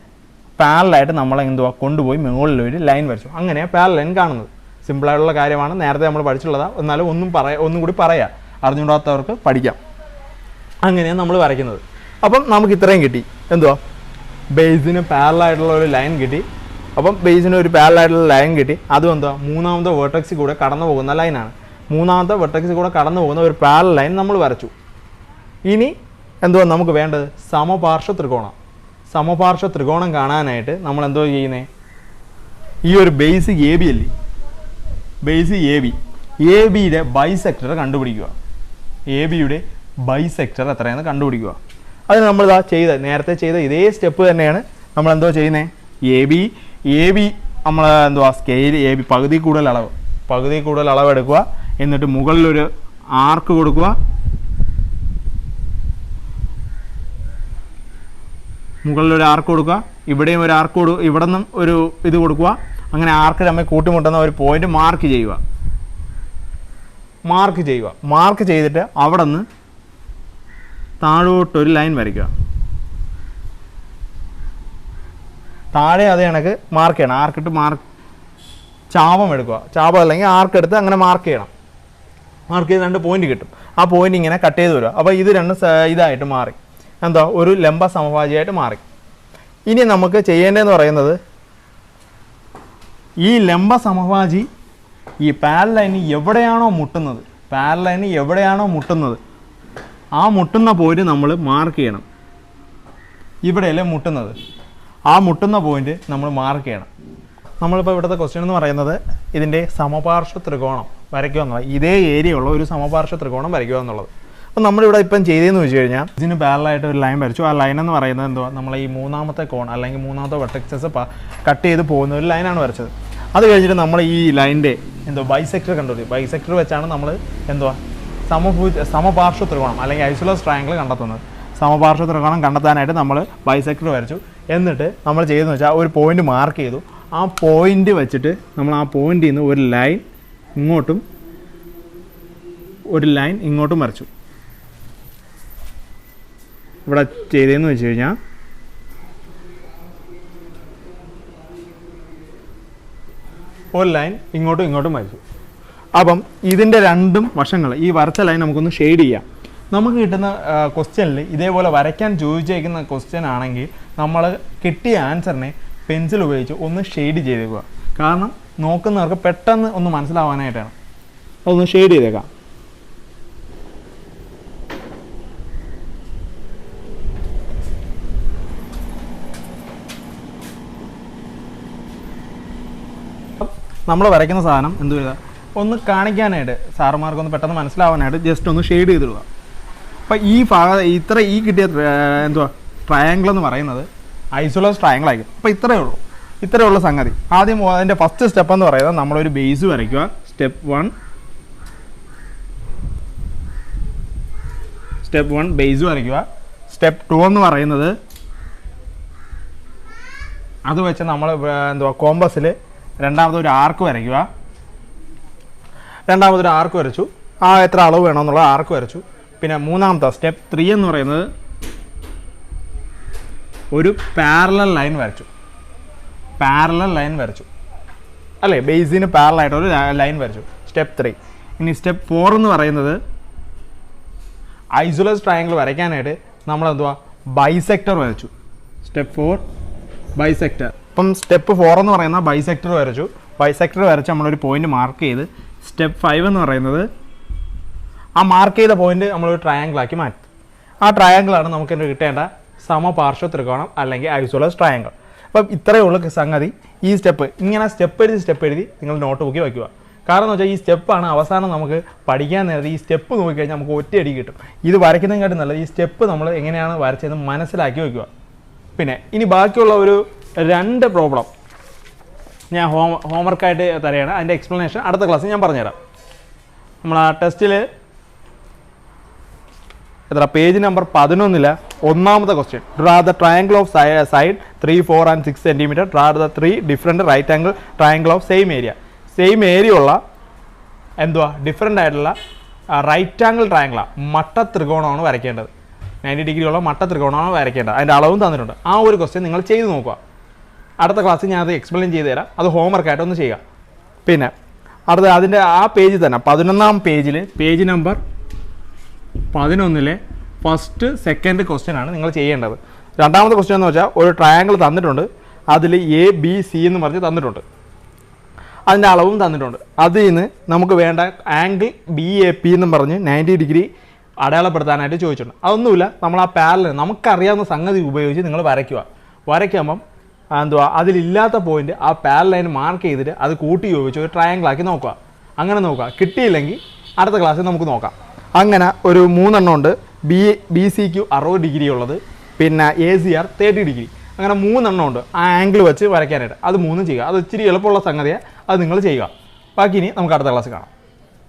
പാരലായിട്ട് നമ്മൾ കൊണ്ടുപോയി മുകളിൽ ഒരു ലൈൻ വരച്ചു. അങ്ങനെയാണ് പാരലൽ ലൈൻ കാണുന്നത്. സിമ്പിളായിട്ടുള്ള കാര്യമാണ്, നേരത്തെ നമ്മൾ പഠിച്ചിട്ടുള്ളതാണ്. എന്നാലും ഒന്നും കൂടി പറയാം, അറിഞ്ഞുകൂടാത്തവർക്ക് പഠിക്കാം. അങ്ങനെയാണ് നമ്മൾ വരയ്ക്കുന്നത്. അപ്പം നമുക്ക് ഇത്രയും കിട്ടി. ബേസിന് പാരലായിട്ടുള്ള ഒരു ലൈൻ കിട്ടി. അപ്പം ബേസിന് ഒരു പാരലായിട്ടുള്ള ലൈൻ കിട്ടി. അതും മൂന്നാമത്തെ വെർട്ടെക്സിൽ കൂടെ കടന്നു പോകുന്ന ലൈനാണ്. മൂന്നാമത്തെ വെർട്ടെക്സിൽ കൂടെ കടന്നു പോകുന്ന ഒരു പാരലൽ ലൈൻ നമ്മൾ വരച്ചു. ഇനി നമുക്ക് വേണ്ടത് സമപാർശ്വ ത്രികോണം. സമപാർശ്വ ത്രികോണം കാണാനായിട്ട് നമ്മൾ ചെയ്യുന്നത്? ഈ ഒരു ബേസ് എ ബി അല്ലേ, ബേസ് എ ബിയുടെ ബൈസെക്ടർ കണ്ടുപിടിക്കുക. എ ബിയുടെ ബൈസെക്ടർ എത്രയാണെന്ന് കണ്ടുപിടിക്കുക. അത് നമ്മൾ നേരത്തെ ചെയ്ത ഇതേ സ്റ്റെപ്പ് തന്നെയാണ് നമ്മൾ ചെയ്യുന്നത്. എ ബി നമ്മൾ സ്കെയിൽ എ ബി പകുതി കൂടുതൽ അളവ് എടുക്കുക. എന്നിട്ട് മുകളിലൊരു ആർക്ക് കൊടുക്കുക. മുകളിലൊരു ആർക്ക് കൊടുക്കുക. ഇവിടെയും ഒരു ആർക്ക് ഇവിടെ നിന്നും ഒരു ഇത് കൊടുക്കുക. അങ്ങനെ ആർക്ക് തമ്മിൽ കൂട്ടിമുട്ടുന്ന ഒരു പോയിന്റ് മാർക്ക് ചെയ്യുക. മാർക്ക് ചെയ്തിട്ട് അവിടെ നിന്ന് താഴോട്ടൊരു ലൈൻ വരയ്ക്കുക. താഴെ അതേ കണക്ക് മാർക്ക് ചെയ്യണം. ആർക്കിട്ട് ചാപം എടുക്കുക. ചാപം അല്ലെങ്കിൽ ആർക്ക് എടുത്ത് അങ്ങനെ മാർക്ക് ചെയ്യണം. മാർക്ക് ചെയ്ത് 2 പോയിന്റ് കിട്ടും. ആ പോയിന്റ് ഇങ്ങനെ കട്ട് ചെയ്ത് വരിക. അപ്പോൾ ഇത് 2 ഇതായിട്ട് മാറി, ഒരു ലംബ സമഭാജിയായിട്ട് മാറി. ഇനി നമുക്ക് ചെയ്യേണ്ടതെന്ന് പറയുന്നത് ഈ ലംബ സമഭാജി ഈ പാരലൽ ലൈന് എവിടെയാണോ മുട്ടുന്നത് ആ മുട്ടുന്ന പോയിന്റ് നമ്മൾ മാർക്ക് ചെയ്യണം. ഇവിടെയല്ലേ മുട്ടുന്നത്, ആ മുട്ടുന്ന പോയിന്റ് നമ്മൾ മാർക്ക് ചെയ്യണം. നമ്മളിപ്പോൾ ഇവിടുത്തെ ക്വസ്റ്റ്യൻ എന്ന് പറയുന്നത് ഇതിൻ്റെ സമപാർശ്വ ത്രികോണം വരയ്ക്കുക എന്നുള്ളത്, ഇതേ ഏരിയ ഉള്ള ഒരു സമപാർശ്വ ത്രികോണം വരയ്ക്കുക എന്നുള്ളത്. അപ്പോൾ നമ്മളിവിടെ ഇപ്പം ചെയ്തതെന്ന് വെച്ച് കഴിഞ്ഞാൽ ഇതിന് പാരലായിട്ട് ഒരു ലൈൻ വരച്ചു. ആ ലൈൻ എന്ന് പറയുന്നത് നമ്മൾ ഈ മൂന്നാമത്തെ കോൺ അല്ലെങ്കിൽ മൂന്നാമത്തെ വെർട്ടെക്സസ് കട്ട് ചെയ്ത് പോകുന്ന ഒരു ലൈനാണ് വരച്ചത്. അത് കഴിഞ്ഞിട്ട് നമ്മൾ ഈ ലൈനിൻ്റെ ബൈസെക്ടർ കണ്ടുപിടിക്കും. ബൈസെക്ടർ വെച്ചാണ് നമ്മൾ സമപാർശ്വ ത്രികോണം അല്ലെങ്കിൽ ഐസോലസ് ട്രയാങ്കിൾ കണ്ടെത്തുന്നത്. സമപാർശ്വ ത്രികോണം കണ്ടെത്താനായിട്ട് നമ്മൾ ബൈസെക്ടർ വരച്ചു. എന്നിട്ട് നമ്മൾ ചെയ്തതെന്ന് വെച്ചാൽ ഒരു പോയിന്റ് മാർക്ക് ചെയ്തു. ആ പോയിന്റ് വെച്ചിട്ട് നമ്മൾ ആ പോയിന്റിൽ നിന്ന് ഒരു ലൈൻ ഇങ്ങോട്ടും വരച്ചു. ഇവിടെ ചെയ്തതെന്ന് വെച്ച് കഴിഞ്ഞാൽ ഒരു ലൈൻ ഇങ്ങോട്ടും വരച്ചു. അപ്പം ഇതിൻ്റെ 2 വശങ്ങൾ ഈ വരച്ച ലൈൻ നമുക്കൊന്ന് ഷെയ്ഡ് ചെയ്യാം. നമുക്ക് കിട്ടുന്ന ക്വസ്റ്റ്യനിൽ ഇതേപോലെ വരയ്ക്കാൻ ചോദിച്ചേക്കുന്ന ക്വസ്റ്റ്യൻ ആണെങ്കിൽ നമ്മൾ കിട്ടിയ ആൻസറിനെ പെൻസിൽ ഉപയോഗിച്ച് ഒന്ന് ഷെയ്ഡ് ചെയ്തേക്കുക. കാരണം നോക്കുന്നവർക്ക് പെട്ടെന്ന് ഒന്ന് മനസ്സിലാവാനായിട്ടാണ്. അതൊന്ന് ഷെയ്ഡ് ചെയ്തേക്കാം. നമ്മൾ വരയ്ക്കുന്ന സാധനം ഒന്ന് കാണിക്കാനായിട്ട് സാറുമാർക്കൊന്ന് പെട്ടെന്ന് മനസ്സിലാവാനായിട്ട് ജസ്റ്റ് ഒന്ന് ഷെയ്ഡ് ചെയ്തിടുക. അപ്പം ഈ കിട്ടിയ ട്രയാങ്കിൾ എന്ന് പറയുന്നത് ഐസോലസ് ട്രയാങ്കിൾ ആയിരിക്കും. അപ്പോൾ ഇത്രയേ ഉള്ളൂ. ഇത്രയുള്ള സംഗതി. ആദ്യം അതിൻ്റെ ഫസ്റ്റ് സ്റ്റെപ്പ് എന്ന് പറയുന്നത് നമ്മളൊരു ബേസ് വരയ്ക്കുക. സ്റ്റെപ്പ് 1 ബേസ് വരയ്ക്കുക. സ്റ്റെപ്പ് 2 എന്ന് പറയുന്നത് അത് വെച്ച് നമ്മൾ കോമ്പസിൽ രണ്ടാമതൊരു ആർക്ക് വരയ്ക്കുക. രണ്ടാമതൊരു ആർക്ക് വരച്ചു. എത്ര അളവ് വേണമെന്നുള്ള ആർക്ക് വരച്ചു. പിന്നെ മൂന്നാമത്തെ സ്റ്റെപ്പ് 3 എന്ന് പറയുന്നത് ഒരു പാരലൽ ലൈൻ വരച്ചു. അല്ലേ, ബേസിന് പാരലായിട്ടൊരു ലൈൻ വരച്ചു. സ്റ്റെപ്പ് 3. ഇനി സ്റ്റെപ്പ് 4 എന്ന് പറയുന്നത് ഐസോലേസ് ട്രയാങ്കിൾ വരയ്ക്കാനായിട്ട് നമ്മൾ ബൈസെക്ടർ വരച്ചു. Step 4 bisector. ഇപ്പം സ്റ്റെപ്പ് 4 എന്ന് പറയുന്ന ബൈസെക്ടർ വരച്ചു. ബൈസെക്ടർ വരച്ച് നമ്മളൊരു പോയിന്റ് മാർക്ക് ചെയ്ത് സ്റ്റെപ്പ് 5 എന്ന് പറയുന്നത് ആ മാർക്ക് ചെയ്ത പോയിന്റ് നമ്മളൊരു ട്രയാങ്കിളാക്കി മാറ്റി. ആ ട്രയാങ്കിളാണ് നമുക്ക് കിട്ടേണ്ട സമപാർശ്വ ത്രികോണം അല്ലെങ്കിൽ ഐസോലേസ് ട്രയാങ്കിൾ. അപ്പം ഇത്രയുള്ള സംഗതി. ഈ ഇങ്ങനെ സ്റ്റെപ്പ് എഴുതി നിങ്ങൾ നോട്ട് ബുക്കിൽ വയ്ക്കുക. കാരണം എന്ന് വെച്ചാൽ ഈ സ്റ്റെപ്പാണ് അവസാനം നമുക്ക് പഠിക്കാൻ നേരത്തെ ഈ സ്റ്റെപ്പ് നോക്കിക്കഴിഞ്ഞാൽ നമുക്ക് ഒറ്റയടി കിട്ടും. ഇത് വരയ്ക്കുന്നതിനെക്കാട്ടും നല്ലത് ഈ സ്റ്റെപ്പ് നമ്മൾ എങ്ങനെയാണ് വരച്ചതെന്ന് മനസ്സിലാക്കി വയ്ക്കുക. പിന്നെ ഇനി ബാക്കിയുള്ള ഒരു 2 പ്രോബ്ലം ഞാൻ ഹോംവർക്കായിട്ട് തരികയാണ്. അതിൻ്റെ എക്സ്പ്ലനേഷൻ അടുത്ത ക്ലാസ്സിൽ ഞാൻ പറഞ്ഞുതരാം. നമ്മൾ ആ ടെസ്റ്റിൽ പേജ് നമ്പർ 11 ഒന്നാമത്തെ question, draw the triangle of side 3, 4 and 6 centimetre. Draw the 3 different right angle triangle of same area ഉള്ള ഡിഫറെൻ്റ് ആയിട്ടുള്ള റൈറ്റ് ആംഗിൾ ട്രയാങ്കിളാണ്, മട്ട ത്രികോണമാണ് വരയ്ക്കേണ്ടത്. 90 ഡിഗ്രി ഉള്ള മട്ട ത്രികോണമാണ് വരയ്ക്കേണ്ടത്. അതിൻ്റെ അളവും തന്നിട്ടുണ്ട്. ആ ഒരു ക്വസ്റ്റ്യൻ നിങ്ങൾ ചെയ്ത് നോക്കുക. അടുത്ത ക്ലാസ്സിൽ ഞാൻ അത് എക്സ്പ്ലെയിൻ ചെയ്ത് തരാം. അത് ഹോംവർക്കായിട്ടൊന്ന് ചെയ്യുക. പിന്നെ അതിൻ്റെ ആ പേജിൽ തന്നെ 11ാം പേജിൽ page number 11 first second question ആണ് നിങ്ങൾ ചെയ്യേണ്ടത്. രണ്ടാമത്തെ ക്വസ്റ്റ്യൻ എന്ന് വെച്ചാൽ ഒരു ട്രയാങ്കിൾ തന്നിട്ടുണ്ട്. അതിൽ ABC എന്ന് പറഞ്ഞ് തന്നിട്ടുണ്ട്. അതിൻ്റെ അളവും തന്നിട്ടുണ്ട്. അതിൽ നിന്ന് നമുക്ക് വേണ്ട ആംഗിൾ BAP എന്നും പറഞ്ഞ് 90 ഡിഗ്രി അടയാളപ്പെടുത്താനായിട്ട് ചോദിച്ചിട്ടുണ്ട്. അതൊന്നുമില്ല, നമ്മൾ ആ പാരലൽ നമുക്കറിയാവുന്ന സംഗതി ഉപയോഗിച്ച് നിങ്ങൾ വരയ്ക്കുമ്പം അതിലില്ലാത്ത പോയിന്റ് ആ പാരലൽ ലൈൻ മാർക്ക് ചെയ്തിട്ട് അത് കൂട്ടി ഉപയോഗിച്ച് ഒരു ട്രയാങ്കിളാക്കി നോക്കുക. അങ്ങനെ നോക്കുക. കിട്ടിയില്ലെങ്കിൽ അടുത്ത ക്ലാസ്സിൽ നമുക്ക് നോക്കാം. അങ്ങനെ ഒരു 3 എണ്ണം ഉണ്ട്. BCQ 60 ഡിഗ്രി ഉള്ളത്, പിന്നെ ACR 30 ഡിഗ്രി. അങ്ങനെ 3 എണ്ണം ഉണ്ട് ആ ആംഗിൾ വെച്ച് വരയ്ക്കാനായിട്ട്. അത് 3 ചെയ്യുക. അത് ഇച്ചിരി എളുപ്പമുള്ള സംഗതിയാണ്. അത് നിങ്ങൾ ചെയ്യുക. ബാക്കി ഇനി നമുക്ക് അടുത്ത ക്ലാസ് കാണാം.